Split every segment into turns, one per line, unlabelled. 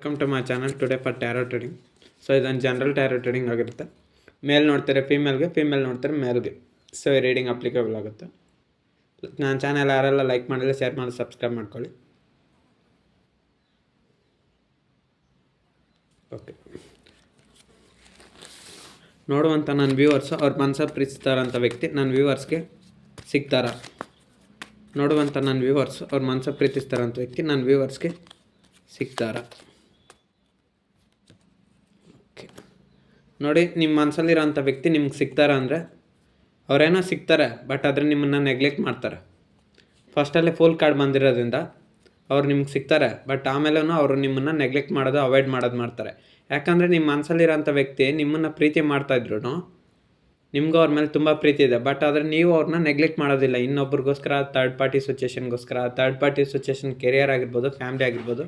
Welcome to my channel today for tarot reading. So ಇದೊಂದು general tarot reading ಆಗಿರುತ್ತೆ. Male ನೋಡ್ತಾರೆ ಫೀಮೇಲ್ಗೆ, female ನೋಡ್ತಾರೆ ಮೇಲ್ಗೆ. ಸೊ ಈ ರೀಡಿಂಗ್ ಅಪ್ಲಿಕೇಬಲ್ ಆಗುತ್ತೆ. ನನ್ನ ಚಾನಲ್ ಯಾರೆಲ್ಲ ಲೈಕ್ ಮಾಡಿಲ್ಲ, ಶೇರ್ ಮಾಡಿ, ಸಬ್ಸ್ಕ್ರೈಬ್ ಮಾಡ್ಕೊಳ್ಳಿ. ಓಕೆ, ನೋಡುವಂಥ ನನ್ನ ವ್ಯೂವರ್ಸು ಅವ್ರ ಮನಸ್ಸಲ್ಲಿ ಪ್ರೀತಿಸ್ತಾರಂಥ ವ್ಯಕ್ತಿ ನನ್ನ ವ್ಯೂವರ್ಸ್ಗೆ ಸಿಗ್ತಾರ. ನೋಡುವಂಥ ನನ್ನ ವ್ಯೂವರ್ಸು ಅವ್ರ ಮನಸ್ಸಲ್ಲಿ ಪ್ರೀತಿಸ್ತಾರಂಥ ವ್ಯಕ್ತಿ ನನ್ನ ವ್ಯೂವರ್ಸ್ಗೆ ಸಿಗ್ತಾರ. ಓಕೆ, ನೋಡಿ, ನಿಮ್ಮ ಮನಸ್ಸಲ್ಲಿರೋಂಥ ವ್ಯಕ್ತಿ ನಿಮ್ಗೆ ಸಿಗ್ತಾರ ಅಂದರೆ ಅವರೇನೋ ಸಿಗ್ತಾರೆ, ಬಟ್ ಆದರೆ ನಿಮ್ಮನ್ನು ನೆಗ್ಲೆಕ್ಟ್ ಮಾಡ್ತಾರೆ. ಫಸ್ಟಲ್ಲೇ ಫುಲ್ ಕಾರ್ಡ್ ಬಂದಿರೋದ್ರಿಂದ ಅವ್ರು ನಿಮ್ಗೆ ಸಿಗ್ತಾರೆ, ಬಟ್ ಆಮೇಲೂ ಅವರು ನಿಮ್ಮನ್ನು ನೆಗ್ಲೆಕ್ಟ್ ಮಾಡೋದು, ಅವಾಯ್ಡ್ ಮಾಡೋದು ಮಾಡ್ತಾರೆ. ಯಾಕಂದರೆ ನಿಮ್ಮ ಮನಸ್ಸಲ್ಲಿರೋಂಥ ವ್ಯಕ್ತಿ ನಿಮ್ಮನ್ನು ಪ್ರೀತಿ ಮಾಡ್ತಾಯಿದ್ರು, ನಿಮ್ಗೂ ಅವ್ರ ಮೇಲೆ ತುಂಬ ಪ್ರೀತಿ ಇದೆ, ಬಟ್ ಆದರೆ ನೀವು ಅವ್ರನ್ನ ನೆಗ್ಲೆಕ್ಟ್ ಮಾಡೋದಿಲ್ಲ. ಇನ್ನೊಬ್ರಿಗೋಸ್ಕರ, ಥರ್ಡ್ ಪಾರ್ಟಿ ಸಿಚುವೇಷನ್ಗೋಸ್ಕರ, ಥರ್ಡ್ ಪಾರ್ಟಿ ಸಿಚುವೇಷನ್ ಕೆರಿಯರ್ ಆಗಿರ್ಬೋದು, ಫ್ಯಾಮಿಲಿ ಆಗಿರ್ಬೋದು,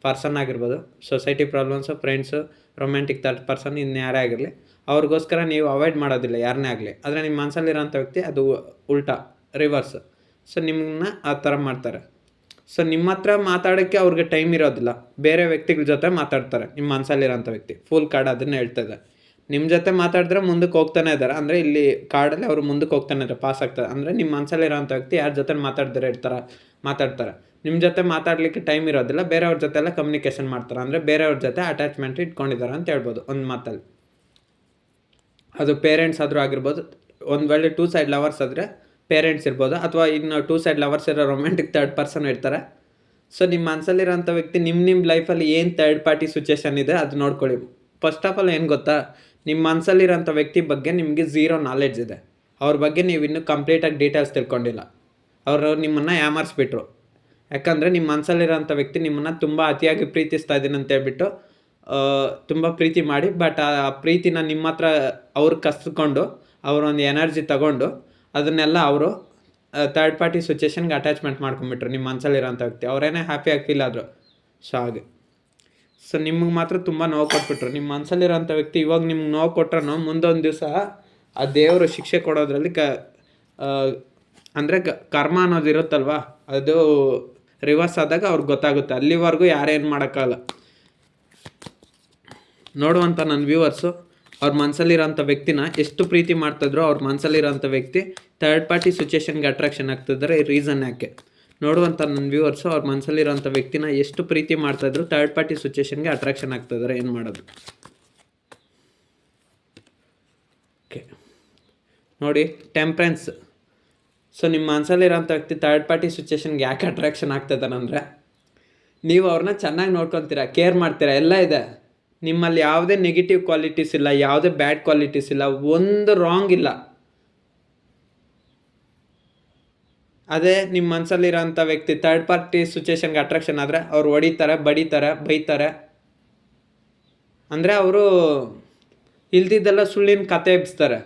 ಪರ್ಸನ್ ಆಗಿರ್ಬೋದು, society problems, friends, romantic third person, ಇನ್ಯಾರೇ ಆಗಿರಲಿ, ಅವ್ರಿಗೋಸ್ಕರ ನೀವು ಅವಾಯ್ಡ್ ಮಾಡೋದಿಲ್ಲ ಯಾರನ್ನೇ ಆಗಲಿ. ಆದರೆ ನಿಮ್ಮ ಮನಸ್ಸಲ್ಲಿರೋಂಥ ವ್ಯಕ್ತಿ ಅದು ಉಲ್ಟಾ, ರಿವರ್ಸ್. ಸೊ ನಿಮ್ಮನ್ನ ಆ ಥರ ಮಾಡ್ತಾರೆ. ಸೊ ನಿಮ್ಮ ಹತ್ರ ಮಾತಾಡೋಕ್ಕೆ ಅವ್ರಿಗೆ ಟೈಮ್ ಇರೋದಿಲ್ಲ, ಬೇರೆ ವ್ಯಕ್ತಿಗಳ ಜೊತೆ ಮಾತಾಡ್ತಾರೆ. ನಿಮ್ಮ ಮನಸ್ಸಲ್ಲಿರೋಂಥ ವ್ಯಕ್ತಿ ಫುಲ್ ಕಾರ್ಡ್ ಅದನ್ನು ಹೇಳ್ತಾ ಇದೆ. ನಿಮ್ಮ ಜೊತೆ ಮಾತಾಡಿದ್ರೆ ಮುಂದಕ್ಕೆ ಹೋಗ್ತಾನೆ ಇದ್ದಾರೆ, ಅಂದರೆ ಇಲ್ಲಿ ಕಾರ್ಡಲ್ಲಿ ಅವರು ಮುಂದಕ್ಕೆ ಹೋಗ್ತಾನೆ ಇದ್ದಾರೆ, ಪಾಸ್ ಆಗ್ತಾರೆ. ಅಂದರೆ ನಿಮ್ಮ ಮನಸ್ಸಲ್ಲಿರೋಂಥ ವ್ಯಕ್ತಿ ಯಾರ ಜೊತೆ ಮಾತಾಡ್ತಾರೆ. ನಿಮ್ಮ ಜೊತೆ ಮಾತಾಡಲಿಕ್ಕೆ ಟೈಮ್ ಇರೋದಿಲ್ಲ, ಬೇರೆಯವ್ರ ಜೊತೆ ಎಲ್ಲ ಕಮ್ಯುನಿಕೇಷನ್ ಮಾಡ್ತಾರೆ, ಅಂದರೆ ಬೇರೆಯವ್ರ ಜೊತೆ ಅಟ್ಯಾಚ್ಮೆಂಟ್ ಇಟ್ಕೊಂಡಿದ್ದಾರೆ ಅಂತ ಹೇಳ್ಬೋದು ಒಂದು ಮಾತಲ್ಲಿ. ಅದು ಪೇರೆಂಟ್ಸ್ ಆದರೂ ಆಗಿರ್ಬೋದು, ಒಂದು ವೇಳೆ 2 ಸೈಡ್ ಲವರ್ಸ್ ಆದರೆ ಪೇರೆಂಟ್ಸ್ ಇರ್ಬೋದು, ಅಥವಾ ಇನ್ನು 2 ಸೈಡ್ ಲವರ್ಸ್ ಇರೋ ರೊಮ್ಯಾಂಟಿಕ್ ಥರ್ಡ್ ಪರ್ಸನ್ ಇರ್ತಾರೆ. ಸೊ ನಿಮ್ಮ ಮನಸ್ಸಲ್ಲಿರೋಂಥ ವ್ಯಕ್ತಿ ನಿಮ್ಮ ಲೈಫಲ್ಲಿ ಏನು ಥರ್ಡ್ ಪಾರ್ಟಿ ಸಿಚುವೇಷನ್ ಇದೆ ಅದು ನೋಡ್ಕೊಳ್ಳಿ. ಫಸ್ಟ್ ಆಫ್ ಆಲ್ ಏನು ಗೊತ್ತಾ, ನಿಮ್ಮ ಮನಸ್ಸಲ್ಲಿರೋಂಥ ವ್ಯಕ್ತಿ ಬಗ್ಗೆ ನಿಮಗೆ ಝೀರೋ ನಾಲೆಡ್ಜ್ ಇದೆ. ಅವ್ರ ಬಗ್ಗೆ ನೀವು ಇನ್ನೂ ಕಂಪ್ಲೀಟಾಗಿ ಡೀಟೇಲ್ಸ್ ತಿಳ್ಕೊಂಡಿಲ್ಲ. ಅವರು ನಿಮ್ಮನ್ನು ಯಾಮಾರಿಸ್ಬಿಟ್ರು. ಯಾಕಂದರೆ ನಿಮ್ಮ ಮನಸ್ಸಲ್ಲಿರೋಂಥ ವ್ಯಕ್ತಿ ನಿಮ್ಮನ್ನು ತುಂಬ ಅತಿಯಾಗಿ ಪ್ರೀತಿಸ್ತಾ ಇದ್ದೀನಿ ಅಂತ ಹೇಳ್ಬಿಟ್ಟು ತುಂಬ ಪ್ರೀತಿ ಮಾಡಿ, ಬಟ್ ಆ ಪ್ರೀತಿನ ನಿಮ್ಮ ಹತ್ರ ಅವ್ರು ಕಸ್ಕೊಂಡು, ಅವರೊಂದು ಎನರ್ಜಿ ತಗೊಂಡು ಅದನ್ನೆಲ್ಲ ಅವರು ಥರ್ಡ್ ಪಾರ್ಟಿ ಸಿಚುವೇಷನ್ಗೆ ಅಟ್ಯಾಚ್ಮೆಂಟ್ ಮಾಡ್ಕೊಂಬಿಟ್ರು ನಿಮ್ಮ ಮನಸ್ಸಲ್ಲಿರೋಂಥ ವ್ಯಕ್ತಿ. ಅವರೇನೇ ಹ್ಯಾಪಿಯಾಗಿ ಫೀಲ್ ಆದರು. ಸೊ ಹಾಗೆ, ಸೊ ನಿಮಗೆ ಮಾತ್ರ ತುಂಬ ನೋವು ಕೊಟ್ಬಿಟ್ರು. ನಿಮ್ಮ ಮನಸ್ಸಲ್ಲಿರೋಂಥ ವ್ಯಕ್ತಿ ಇವಾಗ ನಿಮ್ಗೆ ನೋವು ಕೊಟ್ರೂ ಮುಂದೊಂದು ದಿವಸ ಆ ದೇವರು ಶಿಕ್ಷೆ ಕೊಡೋದ್ರಲ್ಲಿ ಅಂದರೆ ಕರ್ಮ ಅನ್ನೋದು ಇರುತ್ತಲ್ವ, ಅದು ರಿವರ್ಸ್ ಆದಾಗ ಅವ್ರಿಗೆ ಗೊತ್ತಾಗುತ್ತೆ. ಅಲ್ಲಿವರೆಗೂ ಯಾರೇನು ಮಾಡೋಕ್ಕಾಗಲ್ಲ. ನೋಡುವಂಥ ನನ್ನ ವ್ಯೂವರ್ಸು ಅವ್ರ ಮನಸ್ಸಲ್ಲಿರೋಂಥ ವ್ಯಕ್ತಿನ ಎಷ್ಟು ಪ್ರೀತಿ ಮಾಡ್ತಾಯಿದ್ರು, ಅವ್ರ ಮನಸ್ಸಲ್ಲಿರೋಂಥ ವ್ಯಕ್ತಿ ಥರ್ಡ್ ಪಾರ್ಟಿ ಸಿಚುವೇಷನ್ಗೆ ಅಟ್ರಾಕ್ಷನ್ ಆಗ್ತಿದ್ದಾರೆ. ರೀಸನ್ ಯಾಕೆ? ನೋಡುವಂಥ ನನ್ನ ವ್ಯೂವರ್ಸು ಅವ್ರ ಮನಸ್ಸಲ್ಲಿರೋಂಥ ವ್ಯಕ್ತಿನ ಎಷ್ಟು ಪ್ರೀತಿ ಮಾಡ್ತಾಯಿದ್ರು, ಥರ್ಡ್ ಪಾರ್ಟಿ ಸಿಚುವೇಷನ್ಗೆ ಅಟ್ರಾಕ್ಷನ್ ಆಗ್ತಾಯಿದ್ದಾರೆ. ಏನು ಮಾಡೋದು? ಓಕೆ, ನೋಡಿ, ಟೆಂಪ್ರೆನ್ಸ್. ಸೊ ನಿಮ್ಮ ಮನಸ್ಸಲ್ಲಿರೋಂಥ ವ್ಯಕ್ತಿ ಥರ್ಡ್ ಪಾರ್ಟಿ ಸಿಚುವೇಷನ್ಗೆ ಯಾಕೆ ಅಟ್ರಾಕ್ಷನ್ ಆಗ್ತಾಯಿದ್ದಾನಂದರೆ, ನೀವು ಅವ್ರನ್ನ ಚೆನ್ನಾಗಿ ನೋಡ್ಕೊತೀರಾ, ಕೇರ್ ಮಾಡ್ತೀರಾ, ಎಲ್ಲ ಇದೆ. ನಿಮ್ಮಲ್ಲಿ ಯಾವುದೇ ನೆಗೆಟಿವ್ ಕ್ವಾಲಿಟೀಸ್ ಇಲ್ಲ, ಯಾವುದೇ ಬ್ಯಾಡ್ ಕ್ವಾಲಿಟೀಸ್ ಇಲ್ಲ, ಒಂದು ರಾಂಗ್ ಇಲ್ಲ. ಅದೇ ನಿಮ್ಮ ಮನಸ್ಸಲ್ಲಿರೋಂಥ ವ್ಯಕ್ತಿ ಥರ್ಡ್ ಪಾರ್ಟಿ ಸಿಚುವೇಷನ್ಗೆ ಅಟ್ರಾಕ್ಷನ್ ಆದರೆ ಅವ್ರು ಹೊಡಿತಾರೆ, ಬಡಿತಾರೆ, ಬೈತಾರೆ. ಅಂದರೆ ಅವರು ಇಲ್ದಿದ್ದೆಲ್ಲ ಸುಳ್ಳಿನ ಕತೆ ಎಬ್ಬಿಸ್ತಾರೆ.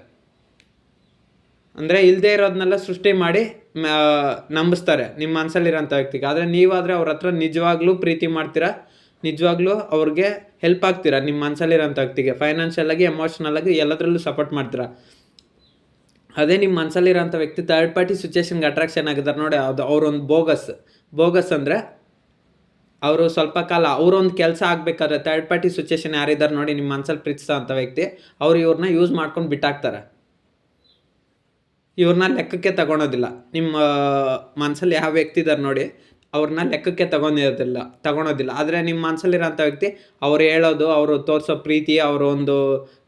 ಅಂದರೆ ಇಲ್ಲದೇ ಇರೋದನ್ನೆಲ್ಲ ಸೃಷ್ಟಿ ಮಾಡಿ ನಂಬಿಸ್ತಾರೆ ನಿಮ್ಮ ಮನಸ್ಸಲ್ಲಿರೋಂಥ ವ್ಯಕ್ತಿಗೆ. ಆದರೆ ನೀವಾದರೆ ಅವ್ರ ಹತ್ರ ನಿಜವಾಗ್ಲೂ ಪ್ರೀತಿ ಮಾಡ್ತೀರಾ, ನಿಜವಾಗ್ಲೂ ಅವ್ರಿಗೆ ಹೆಲ್ಪ್ ಆಗ್ತೀರಾ. ನಿಮ್ಮ ಮನಸ್ಸಲ್ಲಿರೋಂಥ ವ್ಯಕ್ತಿಗೆ ಫೈನಾನ್ಷಿಯಲಾಗಿ, ಎಮೋಷ್ನಲಾಗಿ ಎಲ್ಲದರಲ್ಲೂ ಸಪೋರ್ಟ್ ಮಾಡ್ತೀರಾ. ಅದೇ ನಿಮ್ಮ ಮನಸ್ಸಲ್ಲಿರೋಂಥ ವ್ಯಕ್ತಿ ಥರ್ಡ್ ಪಾರ್ಟಿ ಸಿಚುವೇಷನ್ಗೆ ಅಟ್ರಾಕ್ಷನ್ ಆಗಿದ್ದಾರೆ ನೋಡಿ, ಅದು ಅವರೊಂದು ಬೋಗಸ್ ಅಂದರೆ ಅವರು ಸ್ವಲ್ಪ ಕಾಲ ಅವರೊಂದು ಕೆಲಸ ಆಗಬೇಕಾದ್ರೆ ಥರ್ಡ್ ಪಾರ್ಟಿ ಸಿಚುವೇಷನ್ ಯಾರಿದ್ದಾರೆ ನೋಡಿ, ನಿಮ್ಮ ಮನಸ್ಸಲ್ಲಿ ಪ್ರೀತಿಸೋ ಅಂಥ ವ್ಯಕ್ತಿ, ಅವ್ರು ಇವ್ರನ್ನ ಯೂಸ್ ಮಾಡ್ಕೊಂಡು ಬಿಟ್ಟಾಕ್ತಾರೆ. ಇವ್ರನ್ನ ಲೆಕ್ಕಕ್ಕೆ ತಗೊಳೋದಿಲ್ಲ. ನಿಮ್ಮ ಮನಸ್ಸಲ್ಲಿ ಯಾವ ವ್ಯಕ್ತಿ ಇದ್ದಾರೆ ನೋಡಿ, ಅವ್ರನ್ನ ಲೆಕ್ಕಕ್ಕೆ ತಗೊಳೋದಿಲ್ಲ. ಆದರೆ ನಿಮ್ಮ ಮನಸ್ಸಲ್ಲಿರೋಂಥ ವ್ಯಕ್ತಿ ಅವ್ರು ಹೇಳೋದು, ಅವರು ತೋರಿಸೋ ಪ್ರೀತಿ, ಅವರ ಒಂದು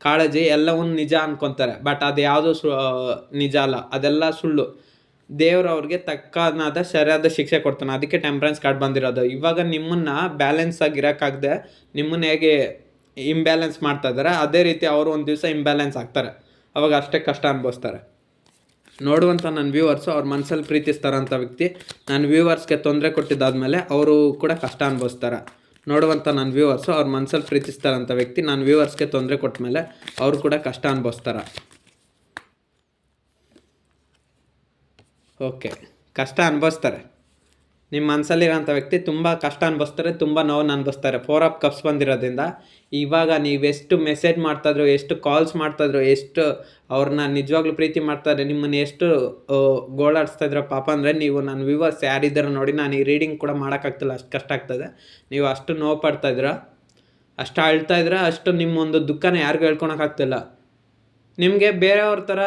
ಕಾಳಜಿ ಎಲ್ಲವನ್ನೂ ನಿಜ ಅನ್ಕೊತಾರೆ. ಬಟ್ ಅದು ಯಾವುದೂ ನಿಜ ಅಲ್ಲ, ಅದೆಲ್ಲ ಸುಳ್ಳು. ದೇವರು ಅವ್ರಿಗೆ ತಕ್ಕನಾದ ಸರಿಯಾದ ಶಿಕ್ಷೆ ಕೊಡ್ತಾನೆ. ಅದಕ್ಕೆ ಟೆಂಪ್ರೆನ್ಸ್ ಕಾರ್ಡ್ ಬಂದಿರೋದು. ಇವಾಗ ನಿಮ್ಮನ್ನು ಬ್ಯಾಲೆನ್ಸ್ ಆಗಿರೋಕ್ಕಾಗದೆ ನಿಮ್ಮನ್ನು ಹೇಗೆ ಇಂಬ್ಯಾಲೆನ್ಸ್ ಮಾಡ್ತಾ ಇದ್ದಾರೆ, ಅದೇ ರೀತಿ ಅವರು ಒಂದು ದಿವಸ ಇಂಬ್ಯಾಲೆನ್ಸ್ ಆಗ್ತಾರೆ. ಅವಾಗ ಅಷ್ಟೇ ಕಷ್ಟ ಅನುಭವಿಸ್ತಾರೆ. ನೋಡುವಂಥ ನನ್ನ ವ್ಯೂವರ್ಸು ಅವ್ರ ಮನಸ್ಸಲ್ಲಿ ಪ್ರೀತಿಸ್ತಾರಂಥ ವ್ಯಕ್ತಿ ನನ್ನ ವ್ಯೂವರ್ಸ್ಗೆ ತೊಂದರೆ ಕೊಟ್ಟಿದ್ದಾದಮೇಲೆ ಅವರು ಕೂಡ ಕಷ್ಟ ಅನುಭವಿಸ್ತಾರೆ. ನೋಡುವಂಥ ನನ್ನ ವ್ಯೂವರ್ಸು ಅವ್ರ ಮನಸ್ಸಲ್ಲಿ ಪ್ರೀತಿಸ್ತಾರಂಥ ವ್ಯಕ್ತಿ ನನ್ನ ವ್ಯೂವರ್ಸ್ಗೆ ತೊಂದರೆ ಕೊಟ್ಟ ಮೇಲೆ ಅವರು ಕೂಡ ಕಷ್ಟ ಅನುಭವಿಸ್ತಾರೆ. ಓಕೆ, ಕಷ್ಟ ಅನುಭವಿಸ್ತಾರೆ. ನಿಮ್ಮ ಮನಸ್ಸಲ್ಲಿರೋಂಥ ವ್ಯಕ್ತಿ ತುಂಬ ಕಷ್ಟ ಅನುಭವಿಸ್ತಾರೆ, ತುಂಬ ನೋವನ್ನು ಅನುಭವಿಸ್ತಾರೆ. 4 ಆಫ್ ಕಪ್ಸ್ ಬಂದಿರೋದ್ರಿಂದ ಇವಾಗ ನೀವೆಷ್ಟು ಮೆಸೇಜ್ ಮಾಡ್ತಾಯಿದ್ರು, ಎಷ್ಟು ಕಾಲ್ಸ್ ಮಾಡ್ತಾಯಿದ್ರು, ಎಷ್ಟು ಅವ್ರನ್ನ ನಿಜವಾಗ್ಲೂ ಪ್ರೀತಿ ಮಾಡ್ತಾರೆ, ನಿಮ್ಮನ್ನು ಎಷ್ಟು ಗೋಳಾಡಿಸ್ತಾಯಿದ್ರು ಪಾಪ. ಅಂದರೆ ನೀವು ನನ್ನ ವ್ಯೂವರ್ಸ್ ಯಾರಿದ್ದಾರೋ ನೋಡಿ, ನಾನು ಈ ರೀಡಿಂಗ್ ಕೂಡ ಮಾಡೋಕ್ಕಾಗ್ತಿಲ್ಲ, ಅಷ್ಟು ಕಷ್ಟ ಆಗ್ತದೆ. ನೀವು ಅಷ್ಟು ನೋವು ಪಡ್ತಾಯಿದ್ದೀರ. ಅಷ್ಟು ಅಳ್ತಾ ಇದ್ರೆ ಅಷ್ಟು ನಿಮ್ಮೊಂದು ದುಃಖನ ಯಾರಿಗೂ ಹೇಳ್ಕೊಳಕ್ಕಾಗ್ತಿಲ್ಲ. ನಿಮಗೆ ಬೇರೆಯವ್ರ ಥರ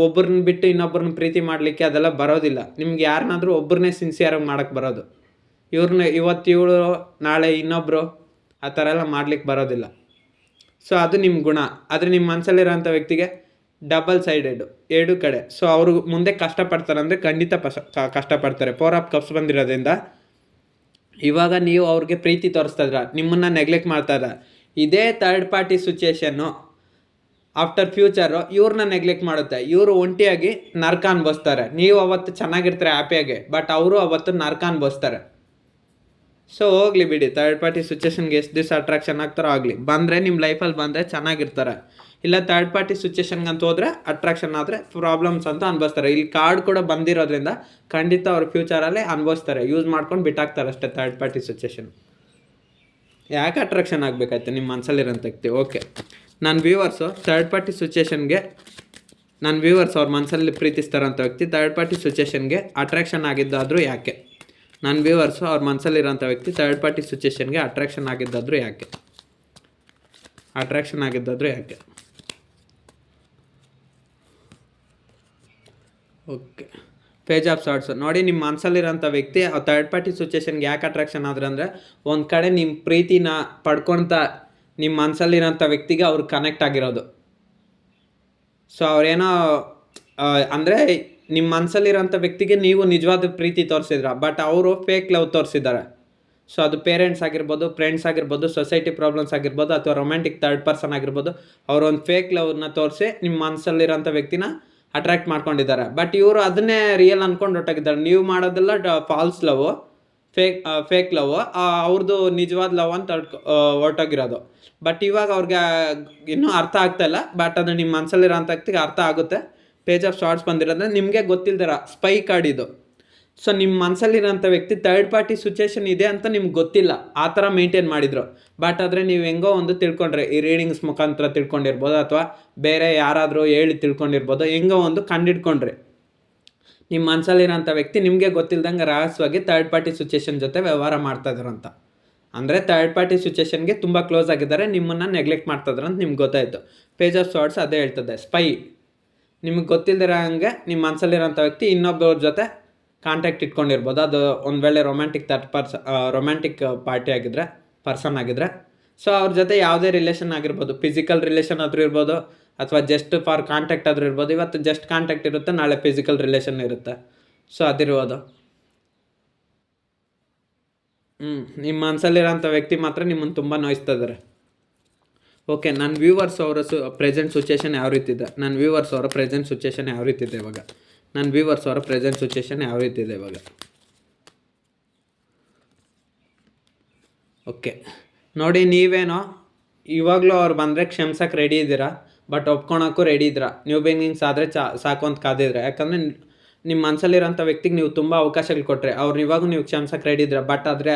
ಒಬ್ಬರನ್ನ ಬಿಟ್ಟು ಇನ್ನೊಬ್ಬರನ್ನ ಪ್ರೀತಿ ಮಾಡಲಿಕ್ಕೆ ಅದೆಲ್ಲ ಬರೋದಿಲ್ಲ. ನಿಮ್ಗೆ ಯಾರನ್ನಾದ್ರೂ ಒಬ್ಬರನ್ನೇ ಸಿನ್ಸಿಯರಾಗಿ ಮಾಡೋಕ್ಕೆ ಬರೋದು. ಇವ್ರನ್ನ ಇವತ್ತು ಇವಳು ನಾಳೆ ಇನ್ನೊಬ್ಬರು ಆ ಥರ ಎಲ್ಲ ಮಾಡ್ಲಿಕ್ಕೆ ಬರೋದಿಲ್ಲ. ಸೊ ಅದು ನಿಮ್ಮ ಗುಣ. ಆದರೆ ನಿಮ್ಮ ಮನಸ್ಸಲ್ಲಿರೋಂಥ ವ್ಯಕ್ತಿಗೆ ಡಬಲ್ ಸೈಡೆಡು, ಎರಡು ಕಡೆ. ಸೊ ಅವರು ಮುಂದೆ ಕಷ್ಟಪಡ್ತಾರೆ ಅಂದರೆ ಖಂಡಿತ ಕಷ್ಟಪಡ್ತಾರೆ. 4 ಆಫ್ ಕಪ್ಸ್ ಬಂದಿರೋದ್ರಿಂದ ಇವಾಗ ನೀವು ಅವ್ರಿಗೆ ಪ್ರೀತಿ ತೋರಿಸ್ತಾ ಇದ್ರ, ನಿಮ್ಮನ್ನು ನೆಗ್ಲೆಕ್ಟ್ ಮಾಡ್ತಾ ಇದ್ದಾರೆ. ಇದೇ third party situation after future ಇವ್ರನ್ನ ನೆಗ್ಲೆಕ್ಟ್ ಮಾಡುತ್ತೆ. ಇವರು ಒಂಟಿಯಾಗಿ ನರ್ಕ ಅನ್ಭವಿಸ್ತಾರೆ. ನೀವು ಅವತ್ತು ಚೆನ್ನಾಗಿರ್ತಾರೆ ಹ್ಯಾಪಿಯಾಗಿ, ಬಟ್ ಅವರು ಅವತ್ತು ನರ್ಕ ಅನ್ಭವಿಸ್ತಾರೆ. ಸೊ ಹೋಗ್ಲಿ ಬಿಡಿ, ಥರ್ಡ್ ಪಾರ್ಟಿ ಸಿಚುಯೇಷನ್ಗೆ ಎಷ್ಟು ದಿವಸ ಅಟ್ರಾಕ್ಷನ್ ಆಗ್ತಾರೋ ಆಗಲಿ. ಬಂದರೆ ನಿಮ್ಮ ಲೈಫಲ್ಲಿ ಬಂದರೆ ಚೆನ್ನಾಗಿರ್ತಾರೆ. ಇಲ್ಲ ಥರ್ಡ್ ಪಾರ್ಟಿ ಸಿಚುಯೇಷನ್ಗೆ ಅಂತ ಹೋದರೆ ಅಟ್ರಾಕ್ಷನ್ ಆದರೆ ಪ್ರಾಬ್ಲಮ್ಸ್ ಅಂತ ಅನ್ಭವಿಸ್ತಾರೆ. ಇಲ್ಲಿ ಕಾರ್ಡ್ ಕೂಡ ಬಂದಿರೋದ್ರಿಂದ ಖಂಡಿತ ಅವ್ರ ಫ್ಯೂಚರಲ್ಲೇ ಅನ್ಭವಿಸ್ತಾರೆ. ಯೂಸ್ ಮಾಡ್ಕೊಂಡು ಬಿಟ್ಟಾಕ್ತಾರೆ ಅಷ್ಟೇ ಥರ್ಡ್ ಪಾರ್ಟಿ ಸಿಚುಯೇಷನ್. ಯಾಕೆ ಅಟ್ರಾಕ್ಷನ್ ಆಗಬೇಕಾಯ್ತು ನಿಮ್ಮ ಮನಸ್ಸಲ್ಲಿರೋಂಥ ವ್ಯಕ್ತಿ? ಓಕೆ, ನನ್ನ ವ್ಯೂವರ್ಸು ಥರ್ಡ್ ಪಾರ್ಟಿ ಸಿಚುಯೇಷನ್ಗೆ, ನನ್ನ ವ್ಯೂವರ್ಸ್ ಅವ್ರ ಮನಸ್ಸಲ್ಲಿ ಪ್ರೀತಿಸ್ತಾರಂಥ ವ್ಯಕ್ತಿ ಥರ್ಡ್ ಪಾರ್ಟಿ ಸಿಚುಯೇಷನ್ಗೆ ಅಟ್ರಾಕ್ಷನ್ ಆಗಿದ್ದಾದರೂ ಯಾಕೆ? ನನ್ನ ವ್ಯೂವರ್ಸು ಅವ್ರ ಮನಸ್ಸಲ್ಲಿರೋಂಥ ವ್ಯಕ್ತಿ ಥರ್ಡ್ ಪಾರ್ಟಿ ಸಿಚುಯೇಷನ್ಗೆ ಅಟ್ರಾಕ್ಷನ್ ಆಗಿದ್ದಾದರೂ ಯಾಕೆ? ಅಟ್ರಾಕ್ಷನ್ ಆಗಿದ್ದಾದರೂ ಯಾಕೆ? ಓಕೆ, ಪೇಜ್ ಆಫ್ ಸಾರ್ಟ್ಸ್ ನೋಡಿ. ನಿಮ್ಮ ಮನಸ್ಸಲ್ಲಿರೋಂಥ ವ್ಯಕ್ತಿ ಆ ಥರ್ಡ್ ಪಾರ್ಟಿ ಸಿಚುಯೇಷನ್ಗೆ ಯಾಕೆ ಅಟ್ರಾಕ್ಷನ್ ಆದ್ರೆ ಅಂದರೆ, ಒಂದು ಕಡೆ ನಿಮ್ಮ ಪ್ರೀತಿನ ಪಡ್ಕೊಳ್ತಾ ನಿಮ್ಮ ಮನಸ್ಸಲ್ಲಿರೋಂಥ ವ್ಯಕ್ತಿಗೆ ಅವ್ರು ಕನೆಕ್ಟ್ ಆಗಿರೋದು. ಸೊ ಅವ್ರೇನೋ ಅಂದರೆ ನಿಮ್ಮ ಮನಸ್ಸಲ್ಲಿರೋಂಥ ವ್ಯಕ್ತಿಗೆ ನೀವು ನಿಜವಾದ ಪ್ರೀತಿ ತೋರಿಸಿದ್ರ, ಬಟ್ ಅವರು ಫೇಕ್ ಲವ್ ತೋರಿಸಿದ್ದಾರೆ. ಸೊ ಅದು ಪೇರೆಂಟ್ಸ್ ಆಗಿರ್ಬೋದು, ಫ್ರೆಂಡ್ಸ್ ಆಗಿರ್ಬೋದು, ಸೊಸೈಟಿ ಪ್ರಾಬ್ಲಮ್ಸ್ ಆಗಿರ್ಬೋದು, ಅಥವಾ ರೊಮ್ಯಾಂಟಿಕ್ ಥರ್ಡ್ ಪರ್ಸನ್ ಆಗಿರ್ಬೋದು. ಅವರು ಒಂದು ಫೇಕ್ ಲವ್ನ ತೋರಿಸಿ ನಿಮ್ಮ ಮನಸ್ಸಲ್ಲಿರೋಂಥ ವ್ಯಕ್ತಿನ ಅಟ್ರ್ಯಾಕ್ಟ್ ಮಾಡ್ಕೊಂಡಿದ್ದಾರೆ. ಬಟ್ ಇವರು ಅದನ್ನೇ ರಿಯಲ್ ಅಂದ್ಕೊಂಡು ಹೊರಟಾಗಿದ್ದಾರೆ. ನೀವು ಮಾಡೋದೆಲ್ಲ ಫಾಲ್ಸ್ ಲವ್, ಫೇಕ್ ಲವ್, ಅವ್ರದ್ದು ನಿಜವಾದ ಲವ್ ಅಂತ ಹೊರಟೋಗಿರೋದು. ಬಟ್ ಇವಾಗ ಅವ್ರಿಗೆ ಇನ್ನೂ ಅರ್ಥ ಆಗ್ತಾಯಿಲ್ಲ. ಬಟ್ ಅದು ನಿಮ್ಮ ಮನಸ್ಸಲ್ಲಿರೋಂಥ ವ್ಯಕ್ತಿಗೆ ಅರ್ಥ ಆಗುತ್ತೆ. ಪೇಜ್ ಆಫ್ ಶಾರ್ಟ್ಸ್ ಬಂದಿರೋದ್ರೆ ನಿಮಗೆ ಗೊತ್ತಿಲ್ದಿರ ಸ್ಪೈ ಕಾರ್ಡ್ ಇದು. ಸೊ ನಿಮ್ಮ ಮನಸ್ಸಲ್ಲಿರೋಂಥ ವ್ಯಕ್ತಿ ಥರ್ಡ್ ಪಾರ್ಟಿ ಸಿಚುಯೇಷನ್ ಇದೆ ಅಂತ ನಿಮ್ಗೆ ಗೊತ್ತಿಲ್ಲ, ಆ ಥರ ಮೇಂಟೈನ್ ಮಾಡಿದ್ರು. ಬಟ್ ಆದರೆ ನೀವು ಹೆಂಗೋ ಒಂದು ತಿಳ್ಕೊಂಡ್ರೆ, ಈ ರೀಡಿಂಗ್ಸ್ ಮುಖಾಂತರ ತಿಳ್ಕೊಂಡಿರ್ಬೋದು, ಅಥವಾ ಬೇರೆ ಯಾರಾದರೂ ಹೇಳಿ ತಿಳ್ಕೊಂಡಿರ್ಬೋದು, ಹೆಂಗೋ ಒಂದು ಕಂಡಿಡ್ಕೊಂಡ್ರಿ ನಿಮ್ಮ ಮನಸ್ಸಲ್ಲಿರೋಂಥ ವ್ಯಕ್ತಿ ನಿಮಗೆ ಗೊತ್ತಿಲ್ದಂಗೆ ರಹಸ್ಯವಾಗಿ ಥರ್ಡ್ ಪಾರ್ಟಿ ಸಿಚುಯೇಷನ್ ಜೊತೆ ವ್ಯವಹಾರ ಮಾಡ್ತಾಯಿದ್ರು ಅಂತ. ಅಂದರೆ ಥರ್ಡ್ ಪಾರ್ಟಿ ಸಿಚುಯೇಷನ್ಗೆ ತುಂಬ ಕ್ಲೋಸ್ ಆಗಿದ್ದಾರೆ, ನಿಮ್ಮನ್ನು ನೆಗ್ಲೆಕ್ಟ್ ಮಾಡ್ತಾಯಿದ್ರು ಅಂತ ನಿಮ್ಗೆ ಗೊತ್ತಾಯಿತು. ಪೇಜ್ ಆಫ್ ಶಾರ್ಟ್ಸ್ ಅದೇ ಹೇಳ್ತದೆ, ಸ್ಪೈ. ನಿಮಗೆ ಗೊತ್ತಿಲ್ದಿರೋ ಹಂಗೆ ನಿಮ್ಮ ಮನಸ್ಸಲ್ಲಿರೋಂಥ ವ್ಯಕ್ತಿ ಇನ್ನೊಬ್ಬರ ಜೊತೆ ಕಾಂಟ್ಯಾಕ್ಟ್ ಇಟ್ಕೊಂಡಿರ್ಬೋದು. ಅದು ಒಂದು ವೇಳೆ ರೊಮ್ಯಾಂಟಿಕ್ ಪಾರ್ಟಿ ಆಗಿದ್ರೆ, ಪರ್ಸನ್ ಆಗಿದ್ರೆ. ಸೊ ಅವ್ರ ಜೊತೆ ಯಾವುದೇ ರಿಲೇಷನ್ ಆಗಿರ್ಬೋದು, ಫಿಸಿಕಲ್ ರಿಲೇಷನ್ ಆದರೂ ಇರ್ಬೋದು, ಅಥವಾ ಜಸ್ಟ್ ಫಾರ್ ಕಾಂಟ್ಯಾಕ್ಟ್ ಆದರೂ ಇರ್ಬೋದು. ಇವತ್ತು ಜಸ್ಟ್ ಕಾಂಟ್ಯಾಕ್ಟ್ ಇರುತ್ತೆ, ನಾಳೆ ಫಿಸಿಕಲ್ ರಿಲೇಷನ್ ಇರುತ್ತೆ. ಸೊ ಅದಿರ್ಬೋದು. ನಿಮ್ಮ ಮನಸ್ಸಲ್ಲಿರೋಂಥ ವ್ಯಕ್ತಿ ಮಾತ್ರ ನಿಮ್ಮನ್ನು ತುಂಬ ನೋಯಿಸ್ತಾ ಇದ್ದಾರೆ. ಓಕೆ, ನನ್ನ ವ್ಯೂವರ್ಸ್ ಅವರ ಪ್ರೆಸೆಂಟ್ ಸಿಚುಯೇಷನ್ ಯಾವ ರೀತಿ ಇದೆ? ನನ್ನ ವ್ಯೂವರ್ಸ್ ಅವರ ಪ್ರೆಸೆಂಟ್ ಸಿಚುಯೇಷನ್ ಯಾವ ರೀತಿ ಇದೆ ಇವಾಗ? ನನ್ನ ವ್ಯೂವರ್ಸ್ ಅವರ ಪ್ರೆಸೆಂಟ್ ಸಿಚುಯೇಷನ್ ಯಾವ ರೀತಿ ಇದೆ ಇವಾಗ? ಓಕೆ ನೋಡಿ, ನೀವೇನೋ ಇವಾಗಲೂ ಅವ್ರು ಬಂದರೆ ಕ್ಷಮಿಸೋಕೆ ರೆಡಿ ಇದ್ದೀರಾ, ಬಟ್ ಒಪ್ಕೊಳಕ್ಕೂ ರೆಡಿ ಇದ್ದೀರಾ. ನ್ಯೂ ಬಿಗಿನಿಂಗ್ಸ್ ಆದರೆ ಸಾಕು ಅಂತ ಕಾದಿದ್ರೆ. ಯಾಕಂದರೆ ನಿಮ್ಮ ಮನಸ್ಸಲ್ಲಿರೋಂಥ ವ್ಯಕ್ತಿಗೆ ನೀವು ತುಂಬ ಅವಕಾಶಗಳು ಕೊಟ್ಟರೆ ಅವ್ರು ಇವಾಗೂ ನೀವು ಕ್ಷಮಿಸೋಕೆ ರೆಡಿ ಇದ್ದೀರಾ. ಬಟ್ ಆದರೆ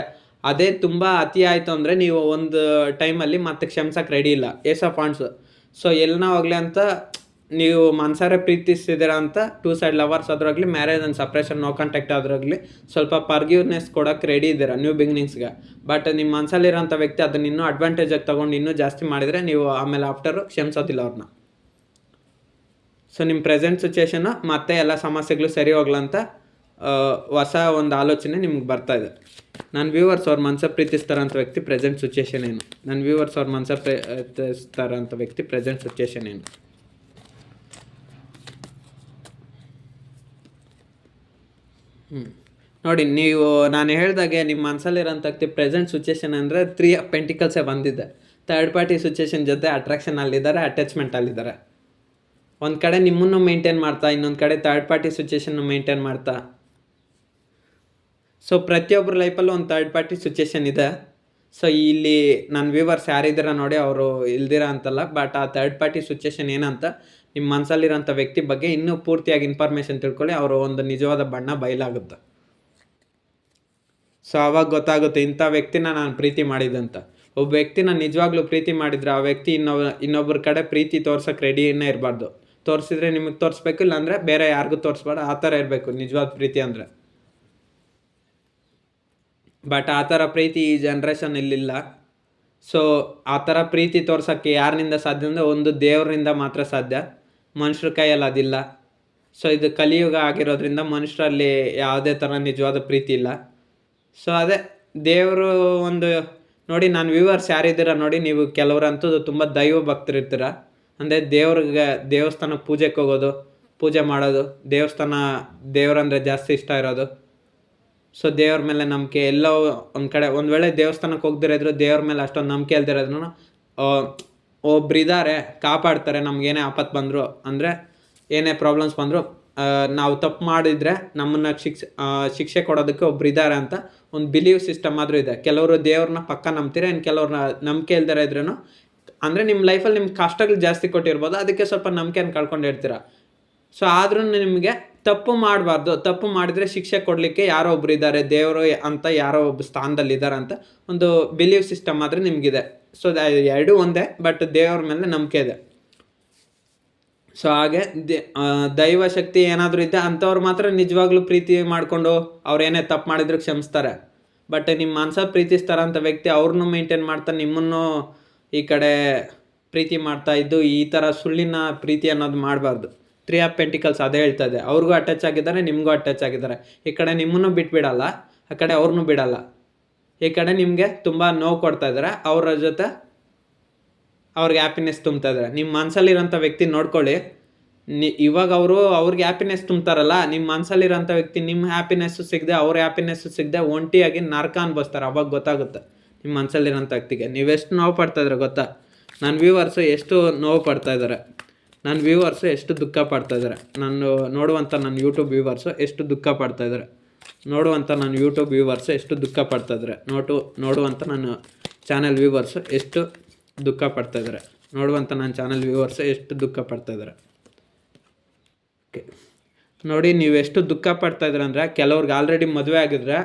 ಅದೇ ತುಂಬ ಅತಿ ಆಯಿತು ಅಂದರೆ ನೀವು ಒಂದು ಟೈಮಲ್ಲಿ ಮತ್ತೆ ಕ್ಷಮಿಸೋಕೆ ರೆಡಿ ಇಲ್ಲ. ಏಸ್ ಆಫ್ ವಾಂಡ್ಸು. ಸೊ ಎಲ್ಲನೋ ಹೋಗಲಿ ಅಂತ ನೀವು ಮನಸಾರೆ ಪ್ರೀತಿಸ್ತಿದ್ದೀರಾ ಅಂತ 2 ಸೈಡ್ ಲವರ್ಸ್ ಆದ್ರಾಗಲಿ, marriage and separation no contact ಆದ್ರಾಗಲಿ ಸ್ವಲ್ಪ ಫರ್ಗಿವ್ನೆಸ್ ಕೊಡೋಕ್ಕೆ ರೆಡಿ ಇದ್ದೀರಾ ನ್ಯೂ ಬಿಗಿನಿಂಗ್ಸ್ಗೆ. ಬಟ್ ನಿಮ್ಮ ಮನಸ್ಸಲ್ಲಿರೋಂಥ ವ್ಯಕ್ತಿ ಅದನ್ನ ಇನ್ನೂ ಅಡ್ವಾಂಟೇಜಾಗಿ ತೊಗೊಂಡು ಇನ್ನೂ ಜಾಸ್ತಿ ಮಾಡಿದರೆ ನೀವು ಆಮೇಲೆ ಆಫ್ಟರು ಕ್ಷಮಿಸೋದಿಲ್ಲ ಅವ್ರನ್ನ. ಸೊ ನಿಮ್ಮ ಪ್ರೆಸೆಂಟ್ ಸಿಚುಯೇಷನ್ನು ಮತ್ತೆ ಎಲ್ಲ ಸಮಸ್ಯೆಗಳು ಸರಿ ಹೋಗ್ಲಂತ ಹೊಸ ಒಂದು ಆಲೋಚನೆ ನಿಮ್ಗೆ ಬರ್ತಾಯಿದೆ. ನನ್ನ ವ್ಯೂವರ್ಸ್ ಅವ್ರ ಮನಸ್ಸ ಪ್ರೀತಿಸ್ತಾರಂಥ ವ್ಯಕ್ತಿ ಪ್ರೆಸೆಂಟ್ ಸಿಚುಯೇಷನ್ ಏನು? ನನ್ನ ವ್ಯೂವರ್ಸ್ ಅವ್ರ ಮನಸ್ಸ ಪ್ರೀತಿಸ್ತಾರಂಥ ವ್ಯಕ್ತಿ ಪ್ರೆಸೆಂಟ್ ಸಿಚುಯೇಷನ್ ಏನು? ನೋಡಿ, ನೀವು ನಾನು ಹೇಳಿದಾಗೆ ನಿಮ್ಮ ಮನಸ್ಸಲ್ಲಿರೋಂಥ ವ್ಯಕ್ತಿ ಪ್ರೆಸೆಂಟ್ ಸಿಚುಯೇಷನ್ ಅಂದರೆ 3 ಆಫ್ ಪೆಂಟಿಕಲ್ಸೇ ಬಂದಿದೆ. ಥರ್ಡ್ ಪಾರ್ಟಿ ಸಿಚುಯೇಷನ್ ಜೊತೆ ಅಟ್ರಾಕ್ಷನಲ್ಲಿದ್ದಾರೆ, ಅಟ್ಯಾಚ್ಮೆಂಟಲ್ಲಿದ್ದಾರೆ. ಒಂದು ಕಡೆ ನಿಮ್ಮನ್ನು ಮೇಂಟೈನ್ ಮಾಡ್ತಾ, ಇನ್ನೊಂದು ಕಡೆ ಥರ್ಡ್ ಪಾರ್ಟಿ ಸಿಚುಯೇಷನ್ನು ಮೇಂಟೈನ್ ಮಾಡ್ತಾ. ಸೊ ಪ್ರತಿಯೊಬ್ಬರ ಲೈಫಲ್ಲೂ ಒಂದು ಥರ್ಡ್ ಪಾರ್ಟಿ ಸಿಚುಯೇಷನ್ ಇದೆ. ಸೊ ಇಲ್ಲಿ ನನ್ನ ವ್ಯೂವರ್ಸ್ ಯಾರಿದ್ದೀರ ನೋಡಿ, ಅವರು ಇಲ್ದಿರ ಅಂತಲ್ಲ. ಬಟ್ ಆ ಥರ್ಡ್ ಪಾರ್ಟಿ ಸಿಚುಯೇಷನ್ ಏನಂತ ನಿಮ್ಮ ಮನಸ್ಸಲ್ಲಿರೋಂಥ ವ್ಯಕ್ತಿ ಬಗ್ಗೆ ಇನ್ನೂ ಪೂರ್ತಿಯಾಗಿ ಇನ್ಫಾರ್ಮೇಷನ್ ತಿಳ್ಕೊಳ್ಳಿ. ಅವರು ಒಂದು ನಿಜವಾದ ಬಣ್ಣ ಬಯಲಾಗುತ್ತೆ. ಸೊ ಆವಾಗ ಗೊತ್ತಾಗುತ್ತೆ ಇಂಥ ವ್ಯಕ್ತಿನ ನಾನು ಪ್ರೀತಿ ಮಾಡಿದ್ದಂತ. ಒಬ್ಬ ವ್ಯಕ್ತಿನ ನಿಜವಾಗ್ಲೂ ಪ್ರೀತಿ ಮಾಡಿದರೆ ಆ ವ್ಯಕ್ತಿ ಇನ್ನೊಬ್ಬರ ಕಡೆ ಪ್ರೀತಿ ತೋರ್ಸೋಕ್ಕೆ ರೆಡಿನೇ ಇರಬಾರ್ದು. ತೋರಿಸಿದ್ರೆ ನಿಮಗೆ ತೋರಿಸ್ಬೇಕು, ಇಲ್ಲಾಂದರೆ ಬೇರೆ ಯಾರಿಗೂ ತೋರಿಸ್ಬಾರ್ದು. ಆ ಥರ ಇರಬೇಕು ನಿಜವಾದ ಪ್ರೀತಿ ಅಂದರೆ. ಬಟ್ ಆ ಥರ ಪ್ರೀತಿ ಈ ಜನ್ರೇಷನ್ ಇಲ್ಲಿಲ್ಲ. ಸೊ ಆ ಥರ ಪ್ರೀತಿ ತೋರ್ಸೋಕ್ಕೆ ಯಾರಿನಿಂದ ಸಾಧ್ಯ ಅಂದರೆ ಒಂದು ದೇವರಿಂದ ಮಾತ್ರ ಸಾಧ್ಯ. ಮನುಷ್ಯರ ಕೈಯಲ್ಲಿ ಅದಿಲ್ಲ. ಸೊ ಇದು ಕಲಿಯುಗ ಆಗಿರೋದ್ರಿಂದ ಮನುಷ್ಯರಲ್ಲಿ ಯಾವುದೇ ಥರ ನಿಜವಾದ ಪ್ರೀತಿ ಇಲ್ಲ. ಸೊ ಅದೇ ದೇವರು ಒಂದು ನೋಡಿ, ನಾನು ವ್ಯೂವರ್ಸ್ ಯಾರಿದ್ದೀರ ನೋಡಿ, ನೀವು ಕೆಲವರಂತೂ ತುಂಬ ದೈವ ಭಕ್ತರಿರ್ತೀರ. ಅಂದರೆ ದೇವಸ್ಥಾನಕ್ಕೆ ಪೂಜೆಗೆ ಹೋಗೋದು, ಪೂಜೆ ಮಾಡೋದು, ದೇವರಂದರೆ ಜಾಸ್ತಿ ಇಷ್ಟ ಇರೋದು. ಸೊ ದೇವ್ರ ಮೇಲೆ ನಂಬಿಕೆ ಎಲ್ಲೋ ಒಂದು ಕಡೆ, ಒಂದು ವೇಳೆ ದೇವಸ್ಥಾನಕ್ಕೆ ಹೋಗ್ದಿರೋದ್ರು ದೇವ್ರ ಮೇಲೆ ಅಷ್ಟೊಂದು ನಂಬಿಕೆ ಇಲ್ದಿರೋದ್ರೂ ಒಬ್ರಿದ್ದಾರೆ ಕಾಪಾಡ್ತಾರೆ. ನಮಗೇನೇ ಆಪತ್ತು ಬಂದರು ಅಂದರೆ ಏನೇ ಪ್ರಾಬ್ಲಮ್ಸ್ ಬಂದರೂ ನಾವು ತಪ್ಪು ಮಾಡಿದರೆ ನಮ್ಮನ್ನು ಶಿಕ್ಷೆ ಕೊಡೋದಕ್ಕೆ ಒಬ್ರಿದ್ದಾರೆ ಅಂತ ಒಂದು ಬಿಲೀವ್ ಸಿಸ್ಟಮ್ ಆದರೂ ಇದೆ. ಕೆಲವರು ದೇವ್ರನ್ನ ಪಕ್ಕ ನಂಬ್ತೀರ, ಇನ್ನು ಕೆಲವ್ರನ್ನ ನಂಬಿಕೆ ಇಲ್ದಿರ ಇದ್ರೂ ಅಂದರೆ ನಿಮ್ಮ ಲೈಫಲ್ಲಿ ನಿಮ್ಗೆ ಕಷ್ಟಗಳು ಜಾಸ್ತಿ ಕೊಟ್ಟಿರ್ಬೋದು, ಅದಕ್ಕೆ ಸ್ವಲ್ಪ ನಂಬಿಕೆಯನ್ನು ಕಳ್ಕೊಂಡಿರ್ತೀರ. ಸೊ ಆದ್ರೂ ನಿಮಗೆ ತಪ್ಪು ಮಾಡಬಾರ್ದು. ತಪ್ಪು ಮಾಡಿದರೆ ಶಿಕ್ಷೆ ಕೊಡಲಿಕ್ಕೆ ಯಾರೋ ಒಬ್ರು ಇದ್ದಾರೆ, ದೇವರು ಅಂತ ಯಾರೋ ಒಬ್ಬ ಸ್ಥಾನದಲ್ಲಿ ಇದ್ದಾರೆ ಅಂತ ಒಂದು ಬಿಲೀವ್ ಸಿಸ್ಟಮ್ ಆದರೆ ನಿಮಗಿದೆ. ಸೊ ಎರಡೂ ಒಂದೇ, ಬಟ್ ದೇವ್ರ ಮೇಲೆ ನಂಬಿಕೆ ಇದೆ. ಸೊ ಹಾಗೆ ದೈವ ಶಕ್ತಿ ಏನಾದರೂ ಇದ್ದೆ ಅಂಥವ್ರು ಮಾತ್ರ ನಿಜವಾಗ್ಲೂ ಪ್ರೀತಿ ಮಾಡಿಕೊಂಡು ಅವ್ರು ಏನೇ ತಪ್ಪು ಮಾಡಿದ್ರು ಕ್ಷಮಿಸ್ತಾರೆ. ಬಟ್ ನಿಮ್ಮ ಮನಸ ಪ್ರೀತಿಸ್ತಾರಂಥ ವ್ಯಕ್ತಿ ಅವ್ರನ್ನೂ ಮೇಂಟೈನ್ ಮಾಡ್ತಾ ನಿಮ್ಮನ್ನು ಈ ಕಡೆ ಪ್ರೀತಿ ಮಾಡ್ತಾ ಇದ್ದು ಈ ಥರ ಸುಳ್ಳಿನ ಪ್ರೀತಿ ಅನ್ನೋದು ಮಾಡಬಾರ್ದು. 3 ಆಫ್ ಪೆಂಟಿಕಲ್ಸ್ ಅದೇ ಹೇಳ್ತಾ ಇದೆ. ಅವ್ರಿಗೂ ಅಟ್ಯಾಚ್ ಆಗಿದ್ದಾರೆ, ನಿಮಗೂ ಅಟ್ಯಾಚ್ ಆಗಿದ್ದಾರೆ. ಈ ಕಡೆ ನಿಮ್ಮನ್ನು ಬಿಟ್ಬಿಡಲ್ಲ, ಆ ಕಡೆ ಅವ್ರನ್ನೂ ಬಿಡಲ್ಲ. ಈ ಕಡೆ ನಿಮಗೆ ತುಂಬ ನೋವು ಕೊಡ್ತಾ ಇದ್ದಾರೆ, ಅವರ ಜೊತೆ ಅವ್ರಿಗೆ ಹ್ಯಾಪಿನೆಸ್ ತುಂಬ್ತಾ ಇದ್ದಾರೆ. ನಿಮ್ಮ ಮನಸ್ಸಲ್ಲಿರೋಂಥ ವ್ಯಕ್ತಿ ನೋಡ್ಕೊಳ್ಳಿ. ಇವಾಗ ಅವ್ರಿಗೆ ಹ್ಯಾಪಿನೆಸ್ ತುಂಬ್ತಾರಲ್ಲ, ನಿಮ್ಮ ಮನಸ್ಸಲ್ಲಿರೋಂಥ ವ್ಯಕ್ತಿ ನಿಮ್ಮ ಹ್ಯಾಪಿನೆಸ್ಸು ಸಿಗದೆ, ಅವ್ರ ಹ್ಯಾಪಿನೆಸ್ಸು ಸಿಗದೆ ಒಂಟಿಯಾಗಿ ನರಕ ಅನ್ಭವಿಸ್ತಾರೆ. ಅವಾಗ ಗೊತ್ತಾಗುತ್ತೆ ನಿಮ್ಮ ಮನಸ್ಸಲ್ಲಿರೋಂಥ ವ್ಯಕ್ತಿಗೆ ನೀವೆಷ್ಟು ನೋವು ಪಡ್ತಾಯಿದ್ರೆ ಗೊತ್ತಾ. ನನ್ನ ವ್ಯೂವರ್ಸು ಎಷ್ಟು ನೋವು ಪಡ್ತಾಯಿದ್ದಾರೆ, ನನ್ನ ವ್ಯೂವರ್ಸು ಎಷ್ಟು ದುಃಖ ಪಡ್ತಾಯಿದ್ದಾರೆ, ನಾನು ನೋಡುವಂಥ ನನ್ನ ಯೂಟ್ಯೂಬ್ ವ್ಯೂವರ್ಸು ಎಷ್ಟು ದುಃಖ ಪಡ್ತಾಯಿದ್ದಾರೆ, ನೋಡುವಂಥ ನನ್ನ ಯೂಟ್ಯೂಬ್ ವ್ಯೂವರ್ಸು ಎಷ್ಟು ದುಃಖ ಪಡ್ತಾಯಿದ್ದಾರೆ, ನೋಡುವಂಥ ನನ್ನ ಚಾನಲ್ ವ್ಯೂವರ್ಸು ಎಷ್ಟು ದುಃಖ ಪಡ್ತಾಯಿದ್ದಾರೆ, ನೋಡುವಂಥ ನನ್ನ ಚಾನಲ್ ವ್ಯೂವರ್ಸು ಎಷ್ಟು ದುಃಖ ಪಡ್ತಾಯಿದ್ದಾರೆ. ಓಕೆ ನೋಡಿ, ನೀವೆಷ್ಟು ದುಃಖ ಪಡ್ತಾಯಿದ್ರೆ ಅಂದರೆ ಕೆಲವ್ರಿಗೆ ಆಲ್ರೆಡಿ ಮದುವೆ ಆಗಿದ್ರೆ,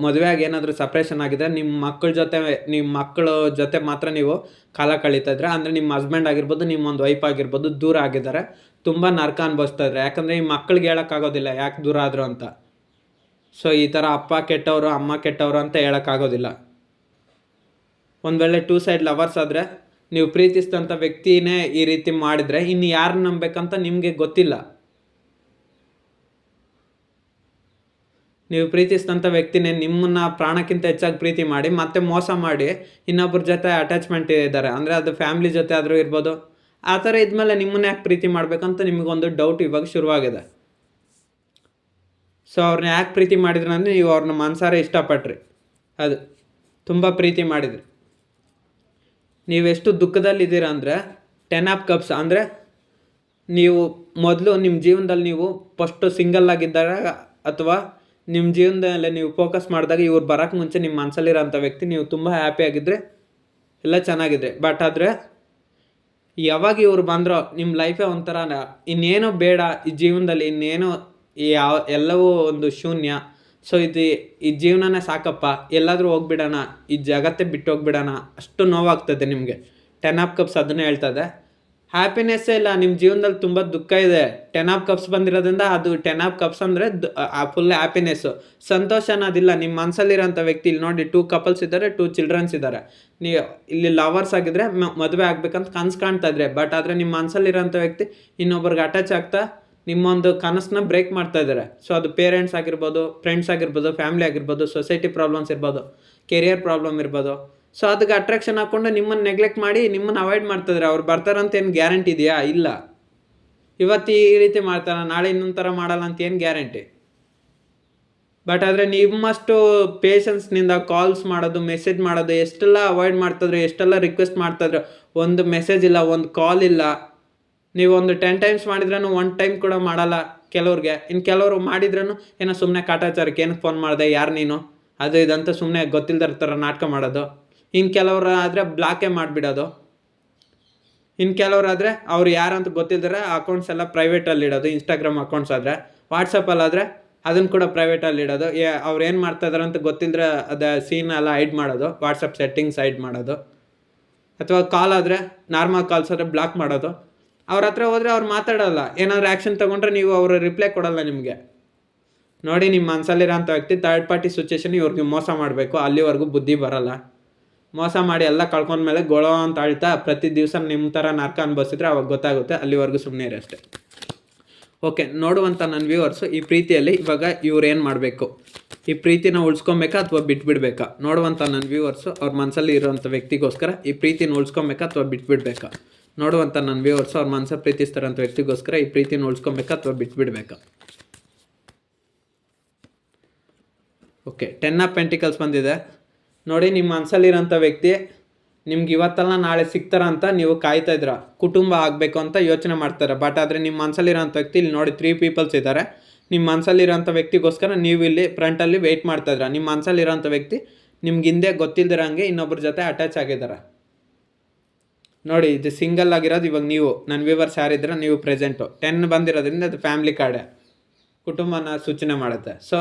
ಮದುವೆ ಆಗಿ ಏನಾದರೂ ಸಪ್ರೇಷನ್ ಆಗಿದ್ರೆ ನಿಮ್ಮ ಮಕ್ಕಳ ಜೊತೆ ಮಾತ್ರ ನೀವು ಕಾಲ ಕಳೀತಾ ಇದ್ರೆ, ಅಂದರೆ ನಿಮ್ಮ ಹಸ್ಬೆಂಡ್ ಆಗಿರ್ಬೋದು, ನಿಮ್ಮೊಂದು ವೈಫ್ ಆಗಿರ್ಬೋದು ದೂರ ಆಗಿದ್ದಾರೆ, ತುಂಬ ನರಕ ಅನುಭವಿಸ್ತಾ ಇದ್ರೆ. ಯಾಕಂದರೆ ನಿಮ್ಮ ಮಕ್ಕಳಿಗೆ ಹೇಳೋಕ್ಕಾಗೋದಿಲ್ಲ ಯಾಕೆ ದೂರ ಆದರು ಅಂತ. ಸೊ ಈ ಥರ ಅಪ್ಪ ಕೆಟ್ಟವರು ಅಮ್ಮ ಕೆಟ್ಟವರು ಅಂತ ಹೇಳೋಕ್ಕಾಗೋದಿಲ್ಲ. ಒಂದು ವೇಳೆ 2 ಸೈಡ್ ಲವರ್ಸ್ ಆದರೆ, ನೀವು ಪ್ರೀತಿಸಿದಂಥ ವ್ಯಕ್ತಿನೇ ಈ ರೀತಿ ಮಾಡಿದರೆ ಇನ್ನು ಯಾರನ್ನ ನಂಬಬೇಕಂತ ನಿಮಗೆ ಗೊತ್ತಿಲ್ಲ. ನೀವು ಪ್ರೀತಿಸಿದಂಥ ವ್ಯಕ್ತಿನೇ ನಿಮ್ಮನ್ನು ಪ್ರಾಣಕ್ಕಿಂತ ಹೆಚ್ಚಾಗಿ ಪ್ರೀತಿ ಮಾಡಿ ಮತ್ತೆ ಮೋಸ ಮಾಡಿ ಇನ್ನೊಬ್ಬರ ಜೊತೆ ಅಟ್ಯಾಚ್ಮೆಂಟ್ ಇದ್ದಾರೆ, ಅಂದರೆ ಅದು ಫ್ಯಾಮ್ಲಿ ಜೊತೆ ಆದರೂ ಇರ್ಬೋದು. ಆ ಥರ ಇದ್ಮೇಲೆ ನಿಮ್ಮನ್ನ ಯಾಕೆ ಪ್ರೀತಿ ಮಾಡಬೇಕಂತ ನಿಮಗೊಂದು ಡೌಟ್ ಇವಾಗ ಶುರುವಾಗಿದೆ. ಸೊ ಅವ್ರನ್ನ ಯಾಕೆ ಪ್ರೀತಿ ಮಾಡಿದ್ರಿ ಅಂದರೆ ನೀವು ಅವ್ರನ್ನ ಮನಸಾರೆ ಇಷ್ಟಪಟ್ರಿ, ಅದು ತುಂಬ ಪ್ರೀತಿ ಮಾಡಿದ್ರಿ. ನೀವೆಷ್ಟು ದುಃಖದಲ್ಲಿದ್ದೀರ ಅಂದರೆ 10 ಆಫ್ ಕಪ್ಸ್ ಅಂದರೆ ನೀವು ಮೊದಲು ನಿಮ್ಮ ಜೀವನದಲ್ಲಿ ನೀವು ಫಸ್ಟು ಸಿಂಗಲ್ ಆಗಿದ್ದಾಗ ಅಥವಾ ನಿಮ್ಮ ಜೀವನದಲ್ಲಿ ನೀವು ಫೋಕಸ್ ಮಾಡಿದಾಗ ಇವ್ರು ಬರೋಕ್ಕೆ ಮುಂಚೆ ನಿಮ್ಮ ಮನಸ್ಸಲ್ಲಿರೋಂಥ ವ್ಯಕ್ತಿ ನೀವು ತುಂಬ ಹ್ಯಾಪಿಯಾಗಿದ್ದರೆ ಎಲ್ಲ ಚೆನ್ನಾಗಿದ್ರೆ. ಬಟ್ ಆದರೆ ಯಾವಾಗ ಇವ್ರು ಬಂದರೋ ನಿಮ್ಮ ಲೈಫೇ ಒಂಥರ ಇನ್ನೇನೋ ಬೇಡ ಈ ಜೀವನದಲ್ಲಿ, ಇನ್ನೇನೋ ಎಲ್ಲವೂ ಒಂದು ಶೂನ್ಯ. ಸೊ ಈ ಜೀವನನೇ ಸಾಕಪ್ಪ, ಎಲ್ಲಾದರೂ ಹೋಗ್ಬಿಡೋಣ, ಈ ಜಗತ್ತೇ ಬಿಟ್ಟು ಹೋಗ್ಬಿಡೋಣ, ಅಷ್ಟು ನೋವಾಗ್ತದೆ ನಿಮಗೆ. 10 ಆಫ್ ಕಪ್ಸ್ ಅದನ್ನೇ ಹೇಳ್ತದೆ. ಹ್ಯಾಪಿನೆಸ್ಸೇ ಇಲ್ಲ ನಿಮ್ಮ ಜೀವನದಲ್ಲಿ, ತುಂಬ ದುಃಖ ಇದೆ. 10 ಆಫ್ ಕಪ್ಸ್ ಬಂದಿರೋದ್ರಿಂದ ಅದು 10 ಆಫ್ ಕಪ್ಸ್ ಅಂದರೆ ಫುಲ್ ಹ್ಯಾಪಿನೆಸ್ಸು, ಸಂತೋಷ ಅನ್ನೋದಿಲ್ಲ ನಿಮ್ಮ ಮನಸ್ಸಲ್ಲಿರೋಂಥ ವ್ಯಕ್ತಿ. ಇಲ್ಲಿ ನೋಡಿ 2 ಕಪಲ್ಸ್ ಇದ್ದಾರೆ, 2 ಚಿಲ್ಡ್ರನ್ಸ್ ಇದ್ದಾರೆ. ನೀವು ಇಲ್ಲಿ ಲವರ್ಸ್ ಆಗಿದ್ದರೆ ಮದುವೆ ಆಗ್ಬೇಕಂತ ಕನಸು ಕಾಣ್ತಾ ಇದ್ರೆ, ಬಟ್ ಆದರೆ ನಿಮ್ಮ ಮನಸ್ಸಲ್ಲಿರೋಂಥ ವ್ಯಕ್ತಿ ಇನ್ನೊಬ್ರಿಗೆ ಅಟ್ಯಾಚ್ ಆಗ್ತಾ ನಿಮ್ಮೊಂದು ಕನಸನ್ನ ಬ್ರೇಕ್ ಮಾಡ್ತಾ ಇದ್ದಾರೆ. ಸೊ ಅದು ಪೇರೆಂಟ್ಸ್ ಆಗಿರ್ಬೋದು, ಫ್ರೆಂಡ್ಸ್ ಆಗಿರ್ಬೋದು, ಫ್ಯಾಮಿಲಿ ಆಗಿರ್ಬೋದು, ಸೊಸೈಟಿ ಪ್ರಾಬ್ಲಮ್ಸ್ ಇರ್ಬೋದು, ಕೆರಿಯರ್ ಪ್ರಾಬ್ಲಮ್ ಇರ್ಬೋದು. ಸೊ ಅದಕ್ಕೆ ಅಟ್ರಾಕ್ಷನ್ ಹಾಕ್ಕೊಂಡು ನಿಮ್ಮನ್ನು ನೆಗ್ಲೆಕ್ಟ್ ಮಾಡಿ ನಿಮ್ಮನ್ನು ಅವಾಯ್ಡ್ ಮಾಡ್ತಾಯಿದ್ರೆ. ಅವ್ರು ಬರ್ತಾರಂತ ಏನು ಗ್ಯಾರಂಟಿ ಇದೆಯಾ? ಇಲ್ಲ. ಇವತ್ತು ಈ ರೀತಿ ಮಾಡ್ತಾರೆ, ನಾಳೆ ಇನ್ನೊಂದು ಥರ ಮಾಡಲ್ಲ ಅಂತ ಏನು ಗ್ಯಾರಂಟಿ? ಬಟ್ ಆದರೆ ನಿಮ್ಮಷ್ಟು ಪೇಷನ್ಸ್ನಿಂದ ಕಾಲ್ಸ್ ಮಾಡೋದು, ಮೆಸೇಜ್ ಮಾಡೋದು ಎಷ್ಟೆಲ್ಲ ಅವಾಯ್ಡ್ ಮಾಡ್ತಾಯಿದ್ರು, ಎಷ್ಟೆಲ್ಲ ರಿಕ್ವೆಸ್ಟ್ ಮಾಡ್ತಾಯಿದ್ರು. ಒಂದು ಮೆಸೇಜ್ ಇಲ್ಲ, ಒಂದು ಕಾಲ್ ಇಲ್ಲ. ನೀವು ಒಂದು 10 ಟೈಮ್ಸ್ ಮಾಡಿದ್ರೂ 1 ಟೈಮ್ ಕೂಡ ಮಾಡಲ್ಲ ಕೆಲವ್ರಿಗೆ. ಇನ್ನು ಕೆಲವರು ಮಾಡಿದ್ರೂ ಏನೋ ಸುಮ್ಮನೆ ಕಾಟಾಚಾರಕ್ಕೆ ಏನಕ್ಕೆ ಫೋನ್ ಮಾಡಿದೆ, ಯಾರು ನೀನು, ಅದು ಇದಂತ ಸುಮ್ಮನೆ ಗೊತ್ತಿಲ್ಲದ ಥರ ನಾಟಕ ಮಾಡೋದು. ಇನ್ನು ಕೆಲವರು ಆದರೆ ಬ್ಲಾಕೇ ಮಾಡಿಬಿಡೋದು. ಇನ್ನು ಕೆಲವರಾದರೆ ಅವ್ರು ಯಾರಂತ ಗೊತ್ತಿಲ್ಲದ್ರೆ ಅಕೌಂಟ್ಸ್ ಎಲ್ಲ ಪ್ರೈವೇಟಲ್ಲಿ ಇಡೋದು. ಇನ್ಸ್ಟಾಗ್ರಾಮ್ ಅಕೌಂಟ್ಸ್ ಆದರೆ, ವಾಟ್ಸಪ್ಪಲ್ಲಾದರೆ ಅದನ್ನು ಕೂಡ ಪ್ರೈವೇಟಲ್ಲಿ ಇಡೋದು. ಅವ್ರು ಏನು ಮಾಡ್ತಾಯಿದ್ದಾರೆ ಅಂತ ಗೊತ್ತಿಲ್ಲದ್ರೆ ಅದು ಸೀನ್ ಎಲ್ಲ ಹೈಡ್ ಮಾಡೋದು, ವಾಟ್ಸಪ್ ಸೆಟ್ಟಿಂಗ್ಸ್ ಹೈಡ್ ಮಾಡೋದು. ಅಥವಾ ಕಾಲ್ ಆದರೆ, ನಾರ್ಮಲ್ ಕಾಲ್ಸ್ ಆದರೆ ಬ್ಲಾಕ್ ಮಾಡೋದು. ಅವ್ರ ಹತ್ರ ಹೋದರೆ ಅವ್ರು ಮಾತಾಡೋಲ್ಲ, ಏನಾದರೂ ಆ್ಯಕ್ಷನ್ ತೊಗೊಂಡ್ರೆ ನೀವು ಅವರು ರಿಪ್ಲೈ ಕೊಡೋಲ್ಲ ನಿಮಗೆ. ನೋಡಿ, ನಿಮ್ಮ ಮನಸ್ಸಲ್ಲಿರೋಂಥ ವ್ಯಕ್ತಿ ಥರ್ಡ್ ಪಾರ್ಟಿ ಸಿಚುವೇಷನ್ ಇವ್ರಿಗೆ ಮೋಸ ಮಾಡಬೇಕು, ಅಲ್ಲಿವರೆಗೂ ಬುದ್ಧಿ ಬರೋಲ್ಲ. ಮೋಸ ಮಾಡಿ ಎಲ್ಲ ಕಳ್ಕೊಂಡ್ಮೇಲೆ ಗೊಳೋ ಅಂತ ಅಳ್ತಾ ಪ್ರತಿ ದಿವಸ ನಿಮ್ಮ ಥರ ನರ್ಕ ಅನ್ಭವಿಸಿದ್ರೆ ಅವಾಗ ಗೊತ್ತಾಗುತ್ತೆ. ಅಲ್ಲಿವರೆಗೂ ಸುಮ್ಮನೆ ಇರಿ ಅಷ್ಟೇ. ಓಕೆ, ನೋಡುವಂಥ ನನ್ನ ವ್ಯೂವರ್ಸು ಈ ಪ್ರೀತಿಯಲ್ಲಿ ಇವಾಗ ಇವ್ರು ಏನು ಮಾಡಬೇಕು, ಈ ಪ್ರೀತಿನ ಉಳಿಸ್ಕೊಬೇಕಾ ಅಥವಾ ಬಿಟ್ಬಿಡ್ಬೇಕಾ? ನೋಡುವಂಥ ನನ್ನ ವ್ಯೂವರ್ಸು ಅವ್ರ ಮನಸ್ಸಲ್ಲಿ ಇರೋವಂಥ ವ್ಯಕ್ತಿಗೋಸ್ಕರ ಈ ಪ್ರೀತಿನ ಉಳಿಸ್ಕೊಬೇಕಾ ಅಥವಾ ಬಿಟ್ಬಿಡ್ಬೇಕಾ? ನೋಡುವಂಥ ನನ್ನ ವ್ಯೂವರ್ಸು ಅವ್ರ ಮನಸ್ಸಲ್ಲಿ ಪ್ರೀತಿಸ್ತಾರಂಥ ವ್ಯಕ್ತಿಗೋಸ್ಕರ ಈ ಪ್ರೀತಿನ ಉಳಿಸ್ಕೊಬೇಕಾ ಅಥವಾ ಬಿಟ್ಬಿಡ್ಬೇಕಾ? ಓಕೆ, 10 ಆಫ್ ಪೆಂಟಿಕಲ್ಸ್ ಬಂದಿದೆ. ನೋಡಿ, ನಿಮ್ಮ ಮನಸ್ಸಲ್ಲಿರೋಂಥ ವ್ಯಕ್ತಿ ನಿಮ್ಗೆ ಇವತ್ತಲ್ಲ ನಾಳೆ ಸಿಗ್ತಾರ ಅಂತ ನೀವು ಕಾಯ್ತಾ ಇದ್ರ, ಕುಟುಂಬ ಆಗಬೇಕು ಅಂತ ಯೋಚನೆ ಮಾಡ್ತಾರೆ. ಬಟ್ ಆದರೆ ನಿಮ್ಮ ಮನಸ್ಸಲ್ಲಿರೋಂಥ ವ್ಯಕ್ತಿ ಇಲ್ಲಿ ನೋಡಿ 3 ಪೀಪಲ್ಸ್ ಇದ್ದಾರೆ. ನಿಮ್ಮ ಮನಸ್ಸಲ್ಲಿರೋಂಥ ವ್ಯಕ್ತಿಗೋಸ್ಕರ ನೀವು ಇಲ್ಲಿ ಫ್ರಂಟಲ್ಲಿ ವೆಯ್ಟ್ ಮಾಡ್ತಾಯಿದ್ರ. ನಿಮ್ಮ ಮನಸ್ಸಲ್ಲಿರೋಂಥ ವ್ಯಕ್ತಿ ನಿಮ್ಗೆ ಹಿಂದೆ ಗೊತ್ತಿಲ್ದಿರಂಗೆ ಇನ್ನೊಬ್ಬರ ಜೊತೆ ಅಟ್ಯಾಚ್ ಆಗಿದ್ದಾರೆ. ನೋಡಿ, ಇದು ಸಿಂಗಲ್ ಆಗಿರೋದು ಇವಾಗ ನೀವು ನನ್ನ ವ್ಯೂವರ್ಸ್ ಯಾರಿದ್ರೆ ನೀವು ಪ್ರೆಸೆಂಟು. 10 ಬಂದಿರೋದ್ರಿಂದ ಅದು ಫ್ಯಾಮಿಲಿ ಕಾರ್ಡೆ, ಕುಟುಂಬನ ಸೂಚನೆ ಮಾಡುತ್ತೆ. ಸೊ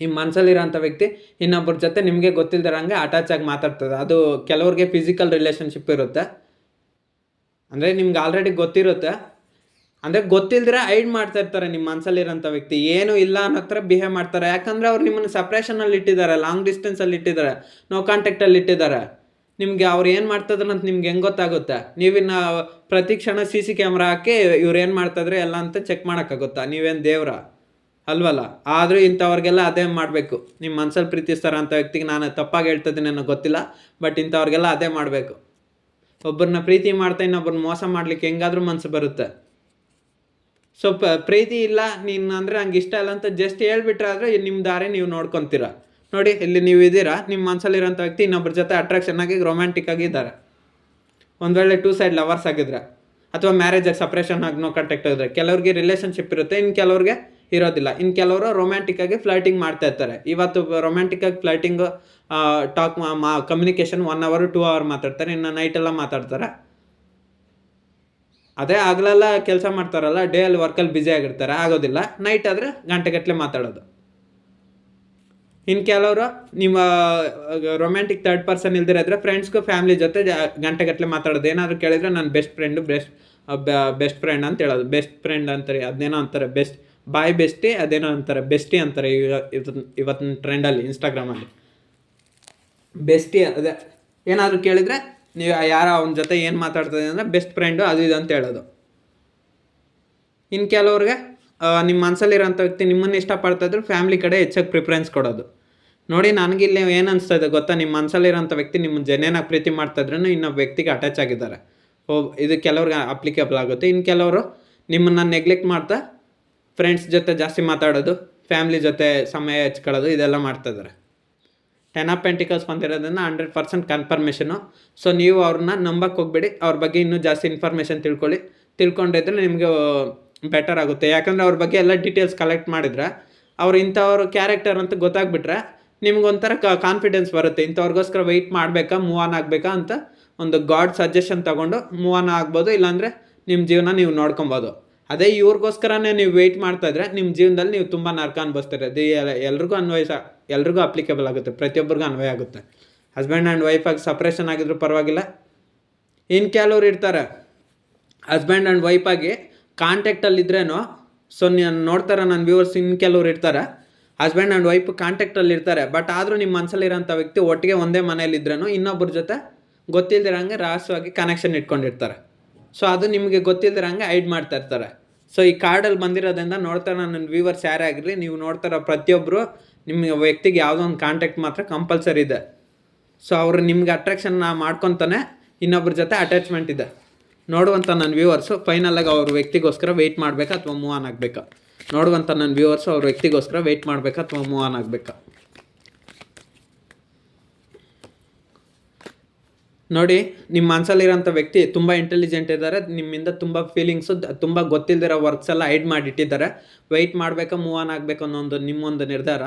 ನಿಮ್ಮ ಮನಸ್ಸಲ್ಲಿರೋಂಥ ವ್ಯಕ್ತಿ ಇನ್ನೊಬ್ಬರ ಜೊತೆ ನಿಮಗೆ ಗೊತ್ತಿಲ್ದಿರಂಗೆ ಅಟ್ಯಾಚ್ ಆಗಿ ಮಾತಾಡ್ತದೆ. ಅದು ಕೆಲವ್ರಿಗೆ ಫಿಸಿಕಲ್ ರಿಲೇಷನ್ಶಿಪ್ ಇರುತ್ತೆ, ಅಂದರೆ ನಿಮ್ಗೆ ಆಲ್ರೆಡಿ ಗೊತ್ತಿರುತ್ತೆ, ಅಂದರೆ ಗೊತ್ತಿಲ್ದಿರ ಹೈಡ್ ಮಾಡ್ತಾ ಇರ್ತಾರೆ. ನಿಮ್ಮ ಮನಸ್ಸಲ್ಲಿರೋಂಥ ವ್ಯಕ್ತಿ ಏನೂ ಇಲ್ಲ ಅನ್ನೋ ಥರ ಬಿಹೇವ್ ಮಾಡ್ತಾರೆ. ಯಾಕಂದರೆ ಅವ್ರು ನಿಮ್ಮನ್ನು ಸಪ್ರೇಷನಲ್ಲಿ ಇಟ್ಟಿದ್ದಾರೆ, ಲಾಂಗ್ ಡಿಸ್ಟೆನ್ಸಲ್ಲಿ ಇಟ್ಟಿದ್ದಾರೆ, ನೋ ಕಾಂಟ್ಯಾಕ್ಟಲ್ಲಿ ಇಟ್ಟಿದ್ದಾರೆ. ನಿಮಗೆ ಅವ್ರು ಏನು ಮಾಡ್ತಿದ್ರು ಅಂತ ನಿಮ್ಗೆ ಹೆಂಗೆ ಗೊತ್ತಾಗುತ್ತೆ? ನೀವಿನ್ನ ಪ್ರತಿ ಕ್ಷಣ CC ಕ್ಯಾಮ್ರಾ ಹಾಕಿ ಇವ್ರು ಏನು ಮಾಡ್ತಾಯಿದ್ರೆ ಎಲ್ಲ ಅಂತ ಚೆಕ್ ಮಾಡೋಕ್ಕಾಗುತ್ತಾ? ನೀವೇನು ದೇವ್ರ ಅಲ್ವಲ್ಲ? ಆದರೂ ಇಂಥವ್ರಿಗೆಲ್ಲ ಅದೇ ಮಾಡಬೇಕು. ನಿಮ್ಮ ಮನಸ್ಸಲ್ಲಿ ಪ್ರೀತಿಸ್ತಾರ ಅಂಥ ವ್ಯಕ್ತಿಗೆ ನಾನು ತಪ್ಪಾಗಿ ಹೇಳ್ತಿದ್ದೀನಿ ಅನ್ನೋ ಗೊತ್ತಿಲ್ಲ, ಬಟ್ ಇಂಥವ್ರಿಗೆಲ್ಲ ಅದೇ ಮಾಡಬೇಕು. ಒಬ್ಬರನ್ನ ಪ್ರೀತಿ ಮಾಡ್ತಾ ಇನ್ನೊಬ್ಬರನ್ನ ಮೋಸ ಮಾಡಲಿಕ್ಕೆ ಹೆಂಗಾದ್ರೂ ಮನಸ್ಸು ಬರುತ್ತೆ. ಸೊ ಪ್ರೀತಿ ಇಲ್ಲ ನೀನು ಅಂದರೆ ನಂಗೆ ಇಷ್ಟ ಇಲ್ಲ ಅಂತ ಜಸ್ಟ್ ಹೇಳ್ಬಿಟ್ರೆ ಆದರೆ ನಿಮ್ಮ ದಾರಿ ನೀವು ನೋಡ್ಕೊತೀರ. ನೋಡಿ, ಇಲ್ಲಿ ನೀವು ಇದ್ದೀರಾ, ನಿಮ್ಮ ಮನಸ್ಸಲ್ಲಿರೋಂಥ ವ್ಯಕ್ತಿ ಇನ್ನೊಬ್ಬರ ಜೊತೆ ಅಟ್ರಾಕ್ಷನ್ ಆಗಿ ರೊಮ್ಯಾಂಟಿಕ್ ಆಗಿದ್ದಾರೆ. ಒಂದು ವೇಳೆ 2 ಸೈಡ್ ಲವರ್ಸ್ ಆಗಿದ್ರೆ ಅಥವಾ ಮ್ಯಾರೇಜಾಗಿ ಸಪ್ರೇಷನ್ ಆಗಿ ನೋ ಕಾಂಟ್ಯಾಕ್ಟ್ ಆಗಿದ್ರೆ, ಕೆಲವ್ರಿಗೆ ರಿಲೇಷನ್ಶಿಪ್ ಇರುತ್ತೆ, ಇನ್ನು ಕೆಲವ್ರಿಗೆ ಇರೋದಿಲ್ಲ. ಇನ್ನು ಕೆಲವರು ರೊಮ್ಯಾಂಟಿಕ್ಕಾಗಿ ಫ್ಲರ್ಟಿಂಗ್ ಮಾಡ್ತಾ ಇರ್ತಾರೆ. ಇವತ್ತು ರೊಮ್ಯಾಂಟಿಕ್ಕಾಗಿ ಫ್ಲರ್ಟಿಂಗು ಟಾಕ್ ಕಮ್ಯುನಿಕೇಷನ್ 1 hour 2 hour ಮಾತಾಡ್ತಾರೆ, ಇನ್ನು ನೈಟೆಲ್ಲ ಮಾತಾಡ್ತಾರೆ. ಅದೇ ಆಗಲೆಲ್ಲ ಕೆಲಸ ಮಾಡ್ತಾರಲ್ಲ, ಡೇ ಅಲ್ಲಿ ವರ್ಕಲ್ಲಿ ಬ್ಯುಸಿ ಆಗಿರ್ತಾರೆ, ಆಗೋದಿಲ್ಲ. ನೈಟ್ ಆದರೆ ಗಂಟೆಗಟ್ಟಲೆ ಮಾತಾಡೋದು. ಇನ್ನು ಕೆಲವರು ನಿಮ್ಮ ರೊಮ್ಯಾಂಟಿಕ್ ಥರ್ಡ್ ಪರ್ಸನ್ ಇಲ್ದಿರ ಇದ್ರೆ ಫ್ರೆಂಡ್ಸ್ಗೂ ಫ್ಯಾಮಿಲಿ ಜೊತೆ ಗಂಟೆಗಟ್ಟಲೆ ಮಾತಾಡೋದು. ಏನಾದರೂ ಕೇಳಿದರೆ ನನ್ನ ಬೆಸ್ಟ್ ಫ್ರೆಂಡ್ ಅಂತ ಹೇಳೋದು. ಬೆಸ್ಟ್ ಫ್ರೆಂಡ್ ಅಂತಾರೆ, ಅದನ್ನೇನೋ ಅಂತಾರೆ, ಬಾಯ್ ಬೆಸ್ಟಿ, ಅದೇನೋ ಅಂತಾರೆ ಬೆಸ್ಟಿ ಅಂತಾರೆ ಇವತ್ತಿನ ಟ್ರೆಂಡಲ್ಲಿ ಇನ್ಸ್ಟಾಗ್ರಾಮಲ್ಲಿ. ಬೆಸ್ಟಿ ಅದೇ ಏನಾದರೂ ಕೇಳಿದರೆ ನೀವು ಯಾರೋ ಅವನ ಜೊತೆ ಏನು ಮಾತಾಡ್ತದೆ ಅಂದರೆ ಬೆಸ್ಟ್ ಫ್ರೆಂಡು ಅದು ಇದು ಅಂತ ಹೇಳೋದು. ಇನ್ನು ಕೆಲವ್ರಿಗೆ ನಿಮ್ಮ ಮನಸ್ಸಲ್ಲಿರೋಂಥ ವ್ಯಕ್ತಿ ನಿಮ್ಮನ್ನು ಇಷ್ಟಪಡ್ತಾಯಿದ್ರು ಫ್ಯಾಮಿಲಿ ಕಡೆ ಹೆಚ್ಚಾಗಿ ಪ್ರಿಫರೆನ್ಸ್ ಕೊಡೋದು. ನೋಡಿ, ನನಗಿಲ್ಲಿ ಏನು ಅನಿಸ್ತದೆ ಗೊತ್ತಾ? ನಿಮ್ಮ ಮನಸ್ಸಲ್ಲಿರೋಂಥ ವ್ಯಕ್ತಿ ನಿಮ್ಮ ಜನೇನಾಗಿ ಪ್ರೀತಿ ಮಾಡ್ತಾಯಿದ್ರೂ ಇನ್ನೊಬ್ಬ ವ್ಯಕ್ತಿಗೆ ಅಟ್ಯಾಚ್ ಆಗಿದ್ದಾರೆ. ಇದು ಕೆಲವ್ರಿಗೆ ಅಪ್ಲಿಕೇಬಲ್ ಆಗುತ್ತೆ. ಇನ್ನು ಕೆಲವರು ನಿಮ್ಮನ್ನು ನೆಗ್ಲೆಕ್ಟ್ ಮಾಡ್ತಾ ಫ್ರೆಂಡ್ಸ್ ಜೊತೆ ಜಾಸ್ತಿ ಮಾತಾಡೋದು, ಫ್ಯಾಮಿಲಿ ಜೊತೆ ಸಮಯ ಹಚ್ಕೊಳ್ಳೋದು, ಇದೆಲ್ಲ ಮಾಡ್ತಾಯಿದ್ದಾರೆ. 10 ಆಫ್ ಪೆಂಟಿಕಲ್ಸ್ ಬಂದಿರೋದನ್ನು 100% ಕನ್ಫರ್ಮೇಷನು. ಸೊ ನೀವು ಅವ್ರನ್ನ ನಂಬಕ್ಕೆ ಹೋಗ್ಬೇಡಿ, ಅವ್ರ ಬಗ್ಗೆ ಇನ್ನೂ ಜಾಸ್ತಿ ಇನ್ಫಾರ್ಮೇಷನ್ ತಿಳ್ಕೊಂಡಿದ್ರೆ ನಿಮಗೆ ಬೆಟರ್ ಆಗುತ್ತೆ. ಯಾಕಂದರೆ ಅವ್ರ ಬಗ್ಗೆ ಎಲ್ಲ ಡೀಟೇಲ್ಸ್ ಕಲೆಕ್ಟ್ ಮಾಡಿದ್ರೆ ಅವ್ರು ಇಂಥವ್ರ ಕ್ಯಾರೆಕ್ಟರ್ ಅಂತ ಗೊತ್ತಾಗ್ಬಿಟ್ರೆ ನಿಮ್ಗೊಂಥರ ಕಾನ್ಫಿಡೆನ್ಸ್ ಬರುತ್ತೆ. ಇಂಥವ್ರಿಗೋಸ್ಕರ ವೆಯ್ಟ್ ಮಾಡಬೇಕಾ, ಮೂವ್ ಆನ್ ಆಗಬೇಕಾ ಅಂತ ಒಂದು ಗಾಡ್ ಸಜೆಷನ್ ತೊಗೊಂಡು ಮೂವ್ ಆನ್ ಆಗ್ಬೋದು, ಇಲ್ಲಾಂದರೆ ನಿಮ್ಮ ಜೀವನ ನೀವು ನೋಡ್ಕೊಬೋದು. ಅದೇ ಇವ್ರಿಗೋಸ್ಕರನೇ ನೀವು ವೆಯ್ಟ್ ಮಾಡ್ತಾಯಿದ್ರೆ ನಿಮ್ಮ ಜೀವನದಲ್ಲಿ ನೀವು ತುಂಬ ನರ್ಕ ಅನ್ಭವಿಸ್ತೀರ. ಅದು ಎಲ್ರಿಗೂ ಅಪ್ಲಿಕೇಬಲ್ ಆಗುತ್ತೆ, ಪ್ರತಿಯೊಬ್ಬರಿಗೂ ಅನ್ವಯ ಆಗುತ್ತೆ. ಹಸ್ಬೆಂಡ್ ಆ್ಯಂಡ್ ವೈಫಾಗಿ ಸಪ್ರೇಷನ್ ಆಗಿದ್ರು ಪರವಾಗಿಲ್ಲ. ಇನ್ನು ಕೆಲವ್ರು ಇರ್ತಾರೆ ಹಸ್ಬೆಂಡ್ ಆ್ಯಂಡ್ ವೈಫಾಗಿ ಕಾಂಟ್ಯಾಕ್ಟಲ್ಲಿದ್ರೇನೋ, ಸೊ ನಾನು ನೋಡ್ತಾರೆ ನನ್ನ ವ್ಯೂವರ್ಸ್, ಇನ್ನು ಕೆಲವ್ರು ಇರ್ತಾರೆ ಹಸ್ಬೆಂಡ್ ಆ್ಯಂಡ್ ವೈಫ್ ಕಾಂಟ್ಯಾಕ್ಟಲ್ಲಿ ಇರ್ತಾರೆ, ಬಟ್ ಆದರೂ ನಿಮ್ಮ ಮನಸ್ಸಲ್ಲಿರೋಂಥ ವ್ಯಕ್ತಿ ಒಟ್ಟಿಗೆ ಒಂದೇ ಮನೇಲಿದ್ರೇನೋ ಇನ್ನೊಬ್ಬರ ಜೊತೆ ಗೊತ್ತಿಲ್ದಿರಂಗೆ ರಹಸ್ಯವಾಗಿ ಕನೆಕ್ಷನ್ ಇಟ್ಕೊಂಡಿರ್ತಾರೆ. ಸೊ ಅದು ನಿಮಗೆ ಗೊತ್ತಿಲ್ದಿರಂಗೆ ಹೈಡ್ ಮಾಡ್ತಾ ಇರ್ತಾರೆ. ಸೊ ಈ ಕಾರ್ಡಲ್ಲಿ ಬಂದಿರೋದ್ರಿಂದ ನೋಡ್ತಾರೆ ನನ್ನ ವ್ಯೂವರ್ಸ್ ಯಾರೇ ಆಗಿರಲಿ, ನೀವು ನೋಡ್ತಾರೋ ಪ್ರತಿಯೊಬ್ಬರು ನಿಮ್ಮ ವ್ಯಕ್ತಿಗೆ ಯಾವುದೋ ಒಂದು ಕಾಂಟ್ಯಾಕ್ಟ್ ಮಾತ್ರ ಕಂಪಲ್ಸರಿ ಇದೆ. ಸೊ ಅವರು ನಿಮ್ಗೆ ಅಟ್ರಾಕ್ಷನ್ ಮಾಡ್ಕೊತಾನೆ ಇನ್ನೊಬ್ಬರ ಜೊತೆ ಅಟ್ಯಾಚ್ಮೆಂಟ್ ಇದೆ. ನೋಡುವಂಥ ನನ್ನ ವ್ಯೂವರ್ಸು ಫೈನಲಾಗಿ ಅವ್ರ ವ್ಯಕ್ತಿಗೋಸ್ಕರ ವೆಯ್ಟ್ ಮಾಡಬೇಕಾ ಅಥವಾ ಮೂವ್ ಆನ್ ಆಗಬೇಕಾ? ನೋಡುವಂಥ ನನ್ನ ವ್ಯೂವರ್ಸು ಅವ್ರ ವ್ಯಕ್ತಿಗೋಸ್ಕರ ವೆಯ್ಟ್ ಮಾಡಬೇಕಾ ಅಥವಾ ಮೂವ್ ಆನ್ ಆಗಬೇಕಾ? ನೋಡಿ, ನಿಮ್ಮ ಮನಸ್ಸಲ್ಲಿರೋಂಥ ವ್ಯಕ್ತಿ ತುಂಬ ಇಂಟೆಲಿಜೆಂಟ್ ಇದ್ದಾರೆ, ನಿಮ್ಮಿಂದ ತುಂಬ ಫೀಲಿಂಗ್ಸು, ತುಂಬ ಗೊತ್ತಿಲ್ಲದಿರೋ ವರ್ಕ್ಸ್ ಎಲ್ಲ ಹೈಡ್ ಮಾಡಿಟ್ಟಿದ್ದಾರೆ. ವೆಯ್ಟ್ ಮಾಡಬೇಕಾ ಮೂವ್ ಆನ್ ಆಗಬೇಕು ಅನ್ನೋ ನಿಮ್ಮೊಂದು ನಿರ್ಧಾರ.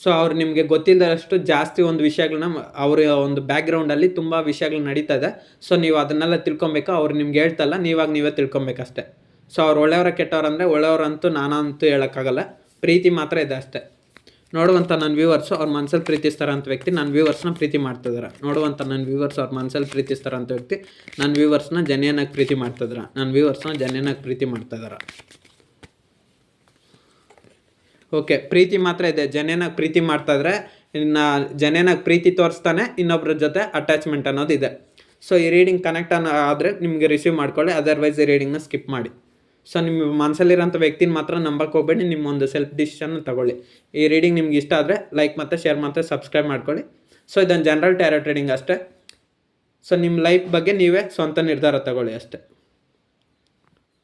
ಸೊ ಅವ್ರು ನಿಮಗೆ ಗೊತ್ತಿಲ್ಲದಷ್ಟು ಜಾಸ್ತಿ ಒಂದು ವಿಷಯಗಳನ್ನ ಅವ್ರ ಒಂದು ಬ್ಯಾಕ್ಗ್ರೌಂಡಲ್ಲಿ ತುಂಬ ವಿಷಯಗಳು ನಡೀತಾ ಇದೆ. ಸೊ ನೀವು ಅದನ್ನೆಲ್ಲ ತಿಳ್ಕೊಬೇಕಾ? ಅವ್ರು ನಿಮ್ಗೆ ಹೇಳ್ತಲ್ಲ, ನೀವೇ ತಿಳ್ಕೊಬೇಕಷ್ಟೆ. ಸೊ ಅವ್ರು ಒಳ್ಳೆಯವರ ಕೆಟ್ಟವ್ರಂದರೆ ಒಳ್ಳೆಯವ್ರಂತೂ ನಾನಂತೂ ಹೇಳೋಕ್ಕಾಗಲ್ಲ, ಪ್ರೀತಿ ಮಾತ್ರ ಇದೆ ಅಷ್ಟೇ. ನೋಡುವಂಥ ನನ್ನ ವ್ಯೂವರ್ಸು ಅವ್ರ ಮನಸ್ಸಲ್ಲಿ ಪ್ರೀತಿಸ್ತಾರಂಥ ವ್ಯಕ್ತಿ ನನ್ನ ವ್ಯೂವರ್ಸ್ನ ಪ್ರೀತಿ ಮಾಡ್ತಿದ್ದಾರೆ. ನೋಡುವಂಥ ನನ್ನ ವ್ಯೂವರ್ಸ್ ಅವ್ರ ಮನಸ್ಸಲ್ಲಿ ಪ್ರೀತಿಸ್ತಾರಂಥ ವ್ಯಕ್ತಿ ನನ್ನ ವ್ಯೂವರ್ಸ್ನ ಜೆನ್ಯೂನಾಗಿ ಪ್ರೀತಿ ಮಾಡ್ತಿದ್ದಾರೆ. ನನ್ನ ವ್ಯೂವರ್ಸ್ನ ಜೆನ್ಯೂನಾಗಿ ಪ್ರೀತಿ ಮಾಡ್ತಾಯಿದ್ದಾರೆ. ಓಕೆ, ಪ್ರೀತಿ ಮಾತ್ರ ಇದೆ, ಜೆನ್ಯೂನಾಗಿ ಪ್ರೀತಿ ಮಾಡ್ತಾಯಿದ್ರೆ ಇನ್ನು ಜನೇನಾಗಿ ಪ್ರೀತಿ ತೋರಿಸ್ತಾನೆ, ಇನ್ನೊಬ್ಬರ ಜೊತೆ ಅಟ್ಯಾಚ್ಮೆಂಟ್ ಅನ್ನೋದಿದೆ. ಸೊ ಈ ರೀಡಿಂಗ್ ಕನೆಕ್ಟ್ ಆದರೆ ನಿಮಗೆ ರಿಸೀವ್ ಮಾಡ್ಕೊಳ್ಳಿ, ಅದರ್ವೈಸ್ ಈ ರೀಡಿಂಗ್ನ ಸ್ಕಿಪ್ ಮಾಡಿ. ಸೊ ನಿಮ್ಮ ಮನಸ್ಸಲ್ಲಿರೋಂಥ ವ್ಯಕ್ತಿನ ಮಾತ್ರ ನಂಬಕ್ಕೆ ಹೋಗಬೇಡಿ, ನಿಮ್ಮೊಂದು ಸೆಲ್ಫ್ ಡಿಸಿಷನ್ ತಗೊಳ್ಳಿ. ಈ ರೀಡಿಂಗ್ ನಿಮ್ಗೆ ಇಷ್ಟ ಆದರೆ ಲೈಕ್ ಮತ್ತು ಶೇರ್ ಮತ್ತು ಸಬ್ಸ್ಕ್ರೈಬ್ ಮಾಡ್ಕೊಳ್ಳಿ. ಸೊ ಇದೊಂದು ಜನರಲ್ ಟ್ಯಾರೋ ಟ್ರೇಡಿಂಗ್ ಅಷ್ಟೇ. ಸೊ ನಿಮ್ಮ ಲೈಫ್ ಬಗ್ಗೆ ನೀವೇ ಸ್ವಂತ ನಿರ್ಧಾರ ತಗೊಳ್ಳಿ ಅಷ್ಟೇ.